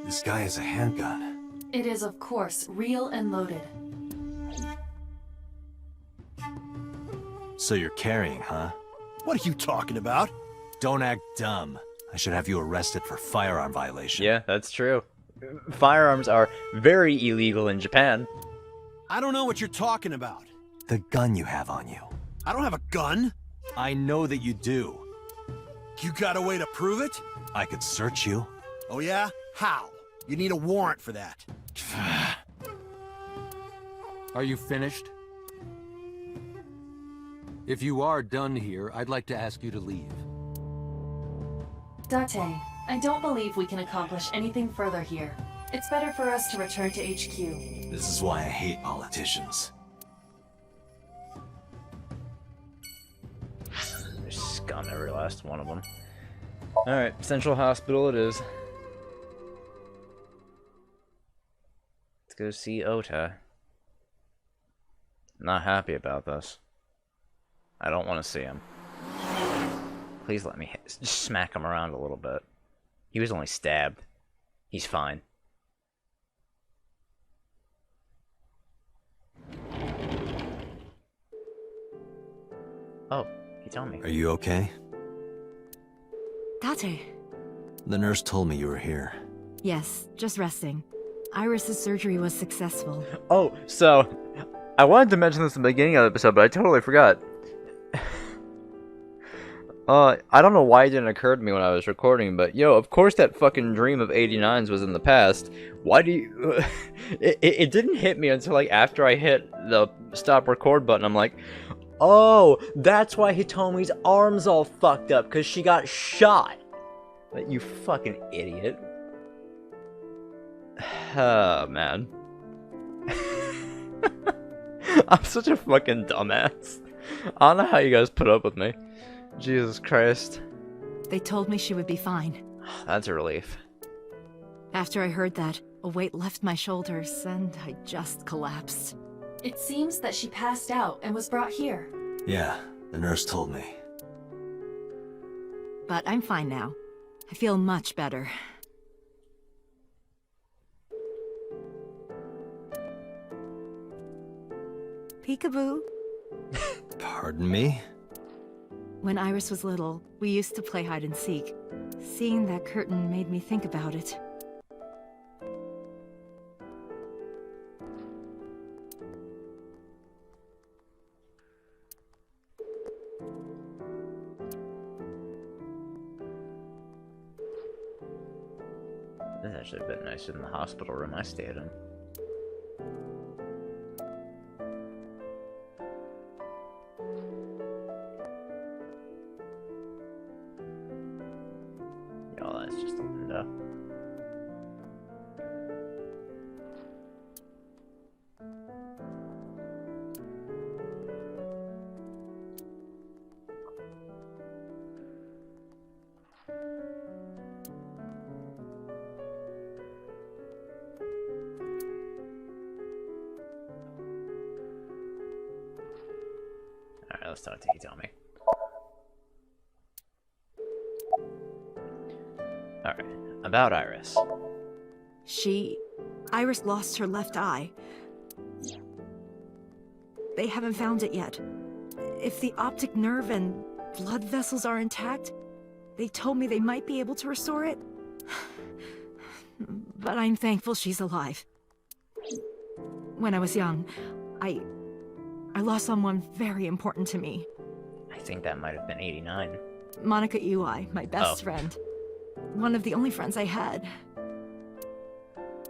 This guy has a handgun. It is, of course, real and loaded. So you're carrying, huh? What are you talking about? Don't act dumb. I should have you arrested for firearm violation. Yeah, that's true. Firearms are very illegal in Japan. I don't know what you're talking about. The gun you have on you. I don't have a gun. I know that you do. You got a way to prove it? I could search you. Oh yeah? How? You need a warrant for that. Are you finished? If you are done here, I'd like to ask you to leave. Date, I don't believe we can accomplish anything further here. It's better for us to return to HQ. This is why I hate politicians. There's scum every last one of them. Alright, Central Hospital it is. Let's go see Ota. Not happy about this. I don't want to see him. Please let me just smack him around a little bit. He was only stabbed. He's fine. Oh, Hitomi. Are you okay? Date. The nurse told me you were here. Yes, just resting. Iris's surgery was successful. Oh, so I wanted to mention this in the beginning of the episode, but I totally forgot. I don't know why it didn't occur to me when I was recording, but yo, of course that fucking dream of 89's was in the past. Why do you... it didn't hit me until like after I hit the stop record button. I'm like, oh, that's why Hitomi's arm's all fucked up, because she got shot. But you fucking idiot. Oh, man. I'm such a fucking dumbass. I don't know how you guys put up with me. Jesus Christ. They told me she would be fine. That's a relief. After I heard that, a weight left my shoulders, and I just collapsed. It seems that she passed out and was brought here. Yeah, the nurse told me. But I'm fine now. I feel much better. Peekaboo. Pardon me? When Iris was little, we used to play hide and seek. Seeing that curtain made me think about it. This is actually a bit nicer than the hospital room I stayed in. Yo, that's just a window. Alright, let's talk to Hitomi. Alright, about Iris. Iris lost her left eye. They haven't found it yet. If the optic nerve and blood vessels are intact, they told me they might be able to restore it. But I'm thankful she's alive. When I was young, I lost someone very important to me. I think that might have been 89. Monica Ui, my best friend. one of the only friends I had.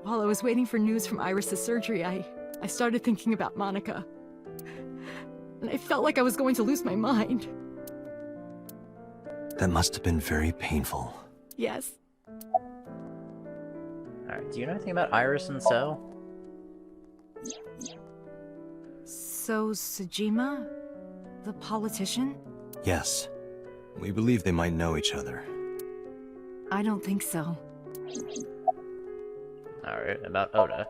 While I was waiting for news from Iris's surgery, I started thinking about Monica. And I felt like I was going to lose my mind. That must have been very painful. Yes. Alright, do you know anything about Iris and So? So, Sejima? The politician? Yes. We believe they might know each other. I don't think so. Alright, about Oda.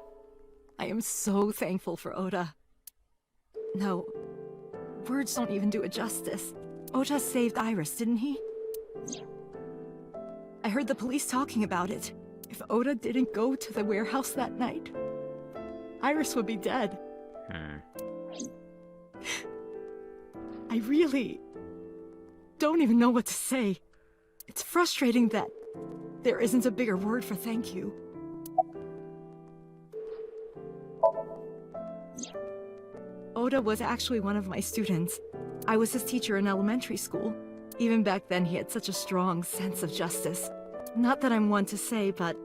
I am so thankful for Oda. No, words don't even do it justice. Oda saved Iris, didn't he? I heard the police talking about it. If Oda didn't go to the warehouse that night, Iris would be dead. I really don't even know what to say. It's frustrating that there isn't a bigger word for thank you. Oda was actually one of my students. I was his teacher in elementary school. Even back then, he had such a strong sense of justice. Not that I'm one to say, but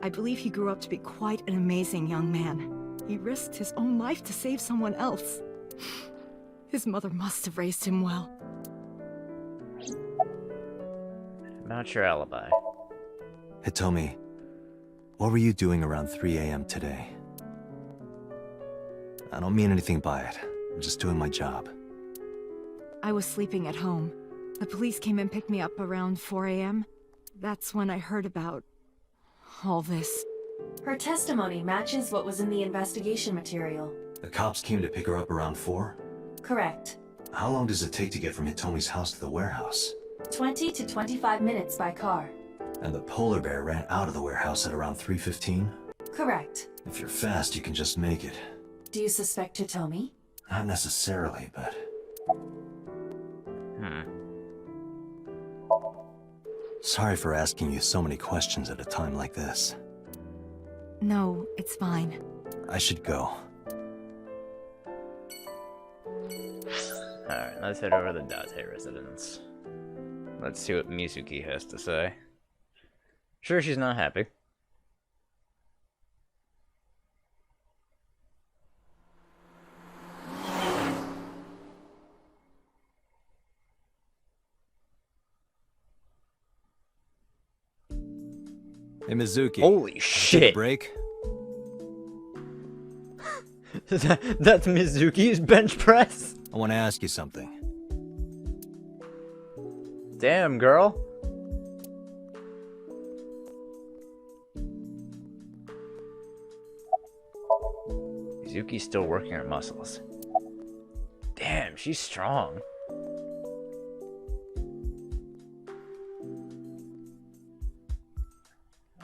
I believe he grew up to be quite an amazing young man. He risked his own life to save someone else. His mother must have raised him well. About your alibi. Hitomi, what were you doing around 3 a.m. today? I don't mean anything by it. I'm just doing my job. I was sleeping at home. The police came and picked me up around 4 a.m. That's when I heard about all this. Her testimony matches what was in the investigation material. The cops came to pick her up around 4? Correct. How long does it take to get from Hitomi's house to the warehouse? 20 to 25 minutes by car. And the polar bear ran out of the warehouse at around 3:15? Correct. If you're fast, you can just make it. Do you suspect Hitomi? Not necessarily, but... Sorry for asking you so many questions at a time like this. No, it's fine. I should go. Alright, let's head over to the Date residence. Let's see what Mizuki has to say. Sure, she's not happy. Hey, Mizuki. Holy shit! Take a break? That's Mizuki's bench press? I want to ask you something. Damn, girl. Mizuki's still working her muscles. Damn, she's strong.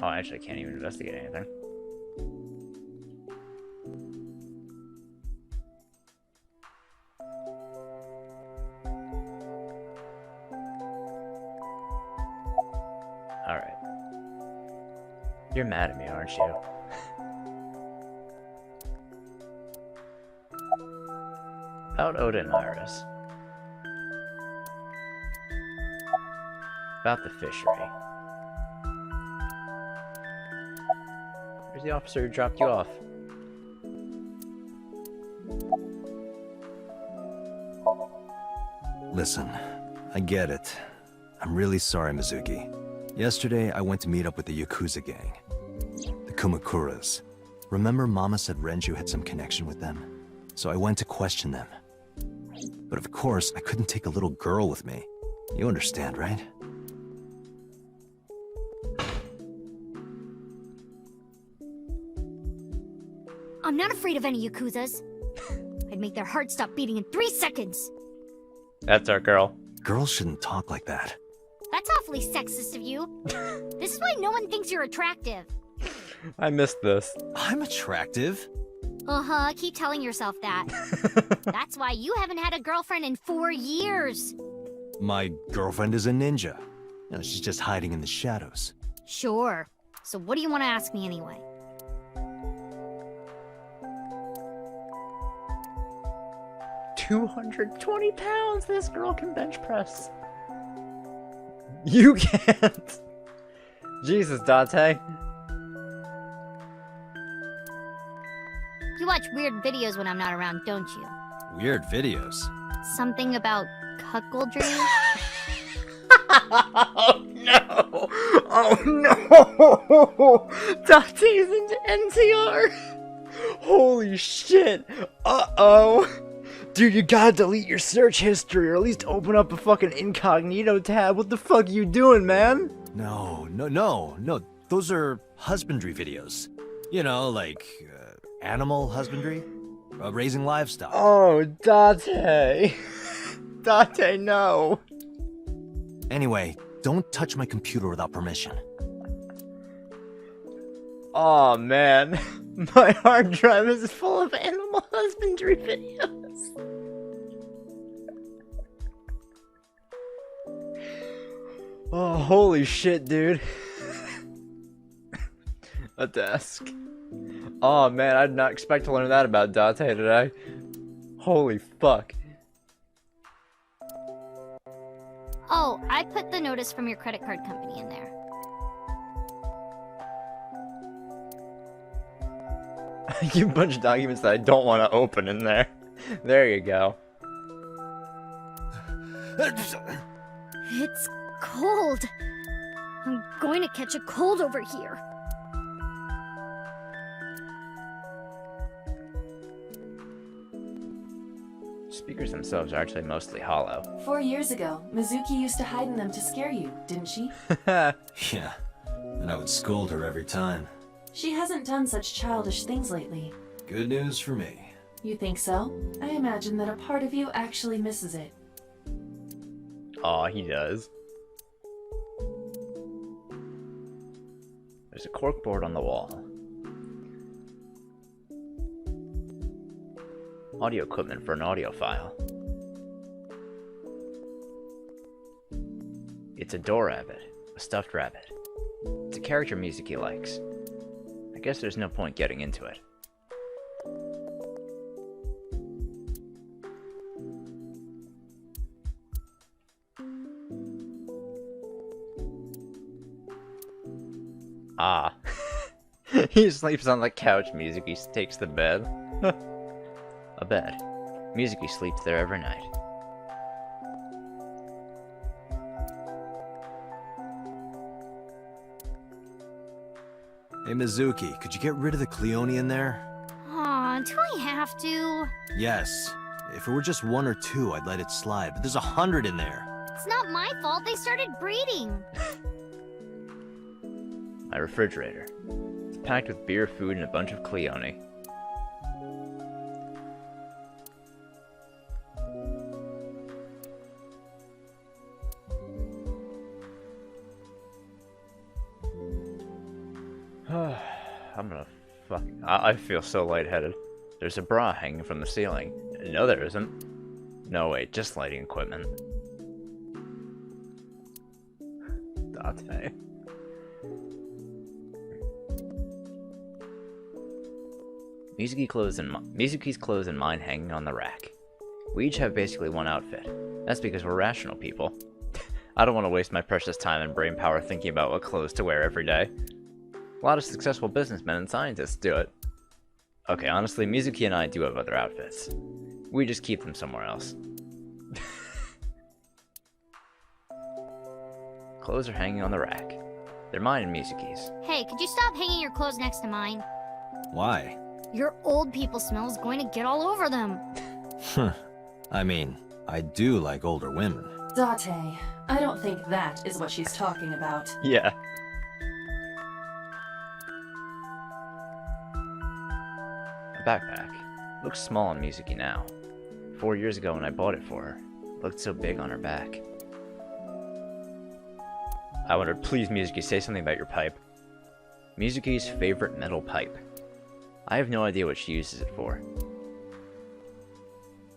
Oh, actually, I can't even investigate anything. Alright. You're mad at me, aren't you? About Oda and Iris. About the fishery. Where's the officer who dropped you off? Listen, I get it. I'm really sorry, Mizuki. Yesterday, I went to meet up with the Yakuza gang. The Kumakuras. Remember Mama said Renju had some connection with them? So I went to question them. But of course, I couldn't take a little girl with me. You understand, right? I'm not afraid of any Yakuzas. I'd make their hearts stop beating in 3 seconds. That's our girl. Girls shouldn't talk like that. That's awfully sexist of you. This is why no one thinks you're attractive. I missed this. I'm attractive. Uh-huh, keep telling yourself that. That's why you haven't had a girlfriend in 4 years. My girlfriend is a ninja. You know, she's just hiding in the shadows. Sure. So what do you want to ask me anyway? £220 this girl can bench press. You can't. Jesus, Date. You watch weird videos when I'm not around, don't you? Weird videos. Something about cuckoldry? Oh no! Oh no! Date's into NTR! Holy shit! Uh-oh! Dude, you gotta delete your search history or at least open up a fucking incognito tab. What the fuck are you doing, man? No. Those are husbandry videos. You know, like animal husbandry, raising livestock. Oh, Date. Date, no. Anyway, don't touch my computer without permission. Oh man, my hard drive is full of animal husbandry videos. Oh, holy shit, dude. A desk. Oh man, I did not expect to learn that about Date today. Holy fuck. Oh, I put the notice from your credit card company in there. You have a bunch of documents that I don't want to open in there. There you go. It's cold. I'm going to catch a cold over here. Speakers themselves are actually mostly hollow. 4 years ago, Mizuki used to hide in them to scare you, didn't she? Yeah, and I would scold her every time. She hasn't done such childish things lately. Good news for me. You think so? I imagine that a part of you actually misses it. Aw, he does. There's a corkboard on the wall. Audio equipment for an audio file. It's a door rabbit, a stuffed rabbit. It's a character Mizuki likes. I guess there's no point getting into it. Ah. He sleeps on the couch, Mizuki takes the bed. A bed. Mizuki sleeps there every night. Hey Mizuki, could you get rid of the Cleone in there? Aw, do I have to? Yes. If it were just 1 or 2, I'd let it slide, but there's 100 in there. It's not my fault they started breeding. My refrigerator. It's packed with beer, food, and a bunch of Cleone. I'm gonna fuck. I feel so lightheaded. There's a bra hanging from the ceiling. No, there isn't. No, wait, just lighting equipment. Date. Mizuki's clothes and mine hanging on the rack. We each have basically one outfit. That's because we're rational people. I don't want to waste my precious time and brain power thinking about what clothes to wear every day. A lot of successful businessmen and scientists do it. Okay, honestly, Mizuki and I do have other outfits. We just keep them somewhere else. Clothes are hanging on the rack. They're mine and Mizuki's. Hey, could you stop hanging your clothes next to mine? Why? Your old people smell is going to get all over them. I mean, I do like older women. Date, I don't think that is what she's talking about. Yeah. A backpack. Looks small on Mizuki now. 4 years ago when I bought it for her, it looked so big on her back. I wondered, please Mizuki, say something about your pipe. Mizuki's favorite metal pipe. I have no idea what she uses it for.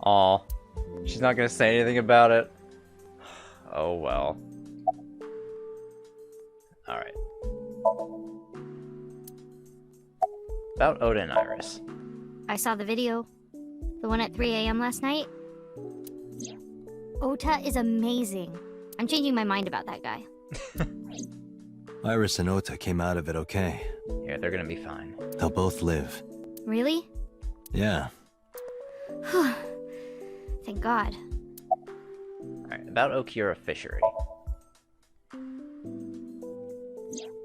Aw, she's not gonna say anything about it? Oh well. Alright. About Oda and Iris. I saw the video. The one at 3 a.m. last night. Ota is amazing. I'm changing my mind about that guy. Iris and Ota came out of it okay. Yeah, they're gonna be fine. They'll both live. Really? Yeah. Thank God. Alright, about Okiura Fishery.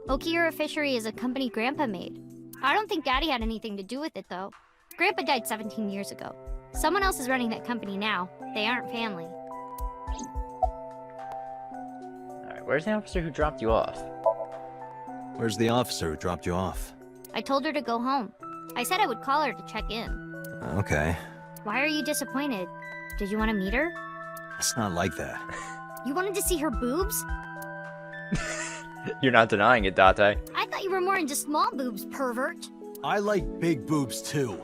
Okiura Fishery is a company Grandpa made. I don't think Daddy had anything to do with it, though. Grandpa died 17 years ago. Someone else is running that company now. They aren't family. Alright, where's the officer who dropped you off? Where's the officer who dropped you off? I told her to go home. I said I would call her to check in. Okay. Why are you disappointed? Did you want to meet her? It's not like that. You wanted to see her boobs? You're not denying it, Date. I thought you were more into small boobs, pervert. I like big boobs too.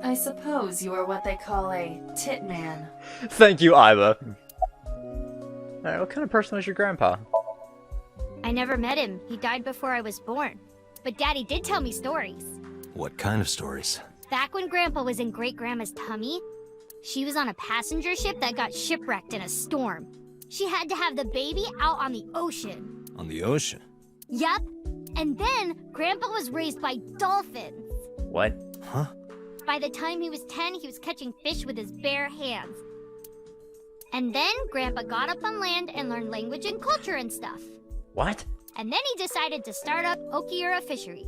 I suppose you are what they call a tit man. Thank you, Iva. Alright, what kind of person was your grandpa? I never met him. He died before I was born. But Daddy did tell me stories. What kind of stories? Back when Grandpa was in Great-Grandma's tummy, she was on a passenger ship that got shipwrecked in a storm. She had to have the baby out on the ocean. On the ocean? Yup. And then, Grandpa was raised by dolphins. What? Huh? By the time he was 10, he was catching fish with his bare hands. And then, Grandpa got up on land and learned language and culture and stuff. What? And then he decided to start up Okiura Fishery.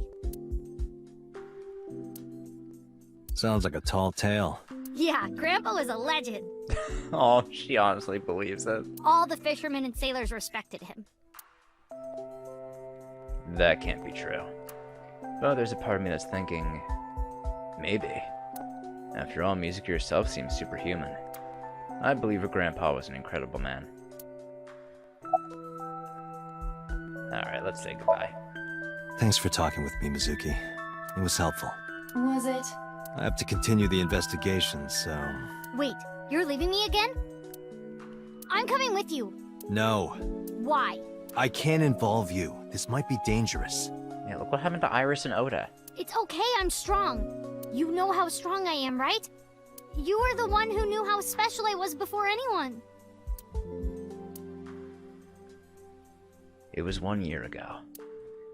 Sounds like a tall tale. Yeah, Grandpa was a legend. Oh, she honestly believes it. All the fishermen and sailors respected him. That can't be true. Well, there's a part of me that's thinking... maybe. After all, music yourself seems superhuman. I believe her grandpa was an incredible man. Alright, let's say goodbye. Thanks for talking with me, Mizuki. It was helpful. Was it? I have to continue the investigation, so... Wait, you're leaving me again? I'm coming with you. No. Why? I can't involve you. This might be dangerous. Yeah, look what happened to Iris and Oda. It's okay, I'm strong. You know how strong I am, right? You were the one who knew how special I was before anyone. It was 1 year ago.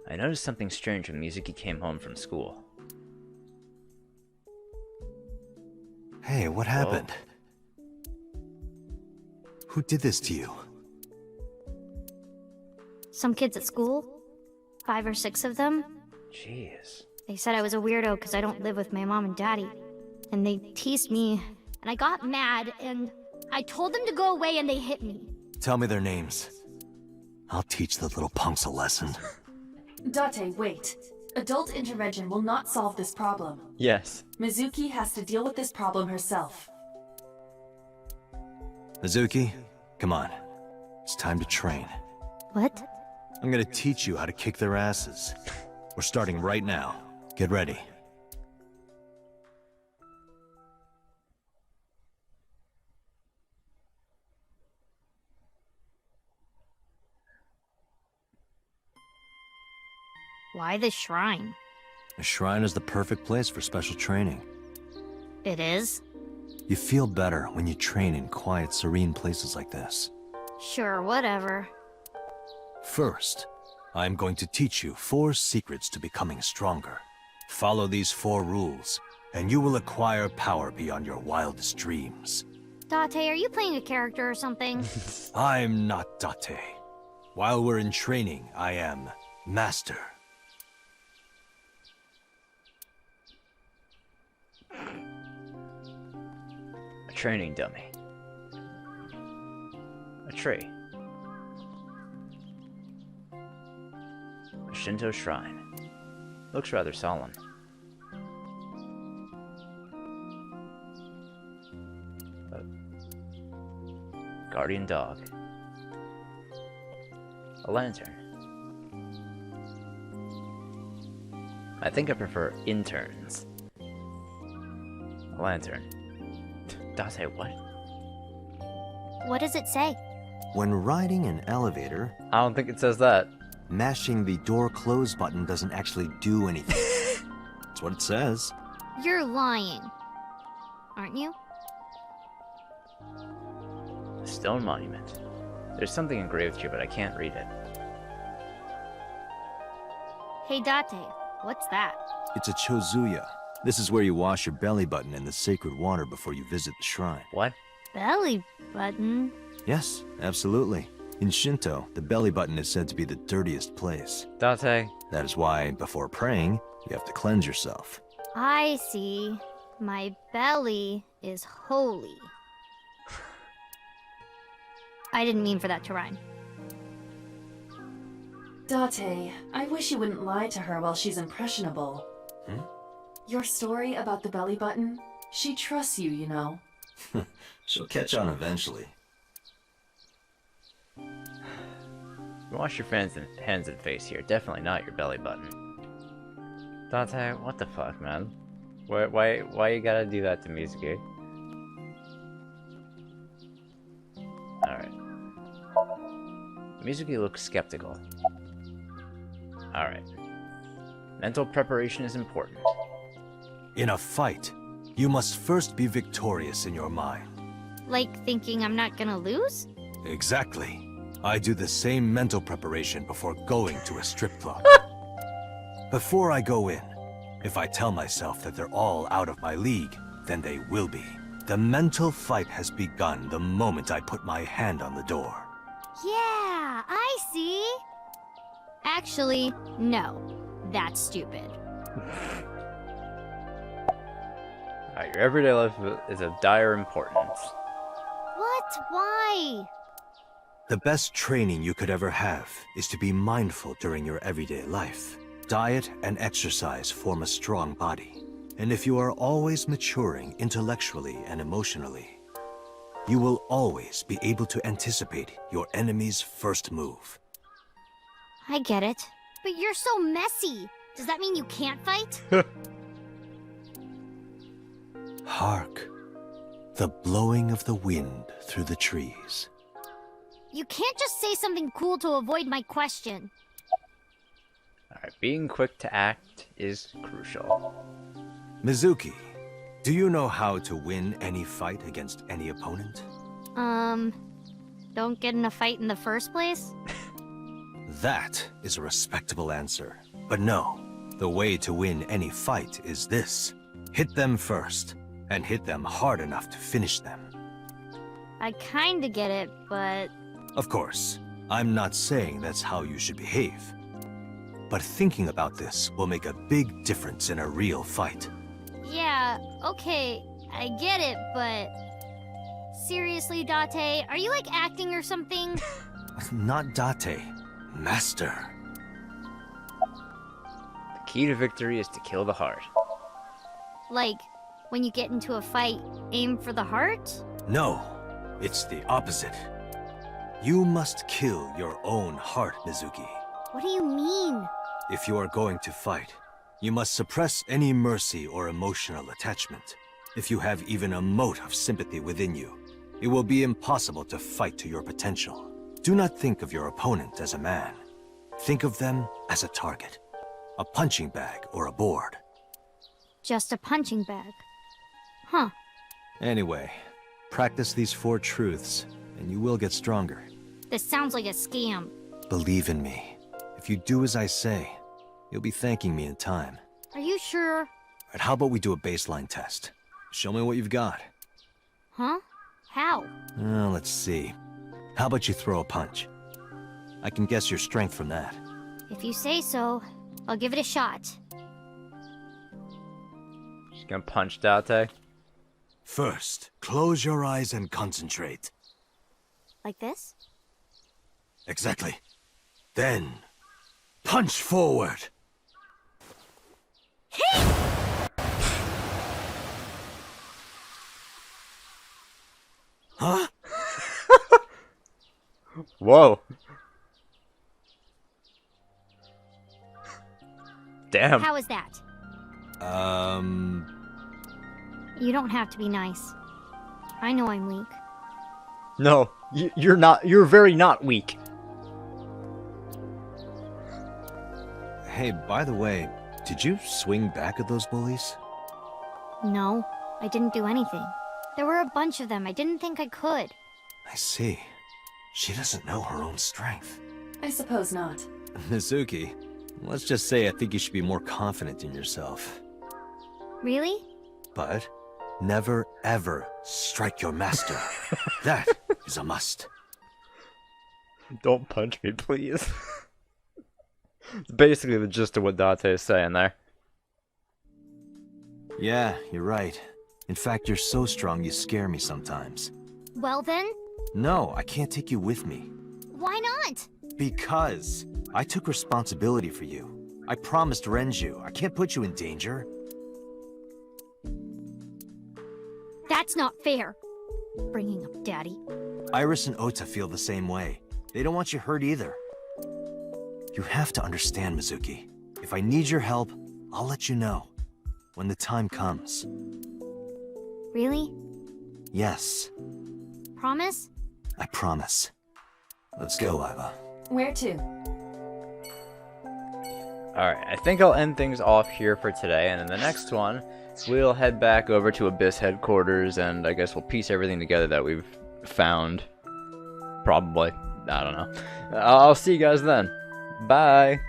I noticed something strange when Mizuki came home from school. Hey, what happened? Who did this to you? Some kids at school. 5 or 6 of them. Jeez. They said I was a weirdo because I don't live with my mom and daddy. And they teased me, and I got mad, and I told them to go away and they hit me. Tell me their names. I'll teach the little punks a lesson. Date, wait. Adult intervention will not solve this problem. Yes. Mizuki has to deal with this problem herself. Mizuki, come on. It's time to train. What? I'm gonna teach you how to kick their asses. We're starting right now. Get ready. Why the shrine? A shrine is the perfect place for special training. It is? You feel better when you train in quiet, serene places like this. Sure, whatever. First, I'm going to teach you 4 secrets to becoming stronger. Follow these 4 rules, and you will acquire power beyond your wildest dreams. Date, are you playing a character or something? I'm not Date. While we're in training, I am Master. A training dummy. A tree. A Shinto shrine. Looks rather solemn. A guardian dog. A lantern. I think I prefer interns. A lantern. Date, what? What does it say? When riding an elevator... I don't think it says that. Mashing the door close button doesn't actually do anything. That's what it says. You're lying. Aren't you? A stone monument. There's something engraved here, but I can't read it. Hey Date, what's that? It's a chozuya. This is where you wash your belly button in the sacred water before you visit the shrine. What? Belly button? Yes, absolutely. In Shinto, the belly button is said to be the dirtiest place. Date. That is why, before praying, you have to cleanse yourself. I see. My belly is holy. I didn't mean for that to rhyme. Date, I wish you wouldn't lie to her while she's impressionable. Hmm? Your story about the belly button, she trusts you, you know. She'll catch on eventually. Wash your hands and face here. Definitely not your belly button. Date, what the fuck, man? Why you gotta do that to Mizuki? Alright. Mizuki looks skeptical. Alright. Mental preparation is important. In a fight, you must first be victorious in your mind. Like thinking I'm not gonna lose? Exactly. I do the same mental preparation before going to a strip club. Before I go in, if I tell myself that they're all out of my league, then they will be. The mental fight has begun the moment I put my hand on the door. Yeah, I see. Actually, no. That's stupid. Alright, your everyday life is of dire importance. What? Why? The best training you could ever have is to be mindful during your everyday life. Diet and exercise form a strong body. And if you are always maturing intellectually and emotionally, you will always be able to anticipate your enemy's first move. I get it. But you're so messy. Does that mean you can't fight? Hark, the blowing of the wind through the trees. You can't just say something cool to avoid my question. Alright, being quick to act is crucial. Mizuki, do you know how to win any fight against any opponent? Don't get in a fight in the first place? That is a respectable answer. But no, the way to win any fight is this. Hit them first, and hit them hard enough to finish them. I kinda get it, but... Of course, I'm not saying that's how you should behave. But thinking about this will make a big difference in a real fight. Yeah, okay, I get it, but... Seriously, Date, are you like acting or something? Not Date, Master. The key to victory is to kill the heart. Like, when you get into a fight, aim for the heart? No, it's the opposite. You must kill your own heart, Mizuki. What do you mean? If you are going to fight, you must suppress any mercy or emotional attachment. If you have even a mote of sympathy within you, it will be impossible to fight to your potential. Do not think of your opponent as a man. Think of them as a target, a punching bag or a board. Just a punching bag. Huh. Anyway, practice these 4 truths, and you will get stronger. This sounds like a scam. Believe in me. If you do as I say, you'll be thanking me in time. Are you sure? Right, how about we do a baseline test? Show me what you've got. Huh? How? Let's see. How about you throw a punch? I can guess your strength from that. If you say so, I'll give it a shot. She's gonna punch Date. First, close your eyes and concentrate. Like this? Exactly. Then, punch forward. Huh? Whoa. Damn. How is that? You don't have to be nice. I know I'm weak. No, you're not. You're very not weak. Hey, by the way, did you swing back at those bullies? No, I didn't do anything. There were a bunch of them. I didn't think I could. I see. She doesn't know her own strength. I suppose not. Mizuki, Let's just say I think you should be more confident in yourself. Really? But never ever strike your master. That is a must. Don't punch me, please. It's basically the gist of what Date is saying there. Yeah, you're right. In fact, you're so strong you scare me sometimes. Well then, No, I can't take you with me. why not? Because I took responsibility for you. I promised Renju. I can't put you in danger. That's not fair. Bringing up Daddy. Iris and Ota feel the same way. They don't want you hurt either. You have to understand, Mizuki. If I need your help, I'll let you know. When the time comes. Really? Yes, Promise? I promise. Let's go, Iva. Where to? Alright, I think I'll end things off here for today, and in the next one, we'll head back over to Abyss headquarters, and I guess we'll piece everything together that we've found. Probably. I don't know. I'll see you guys then. Bye!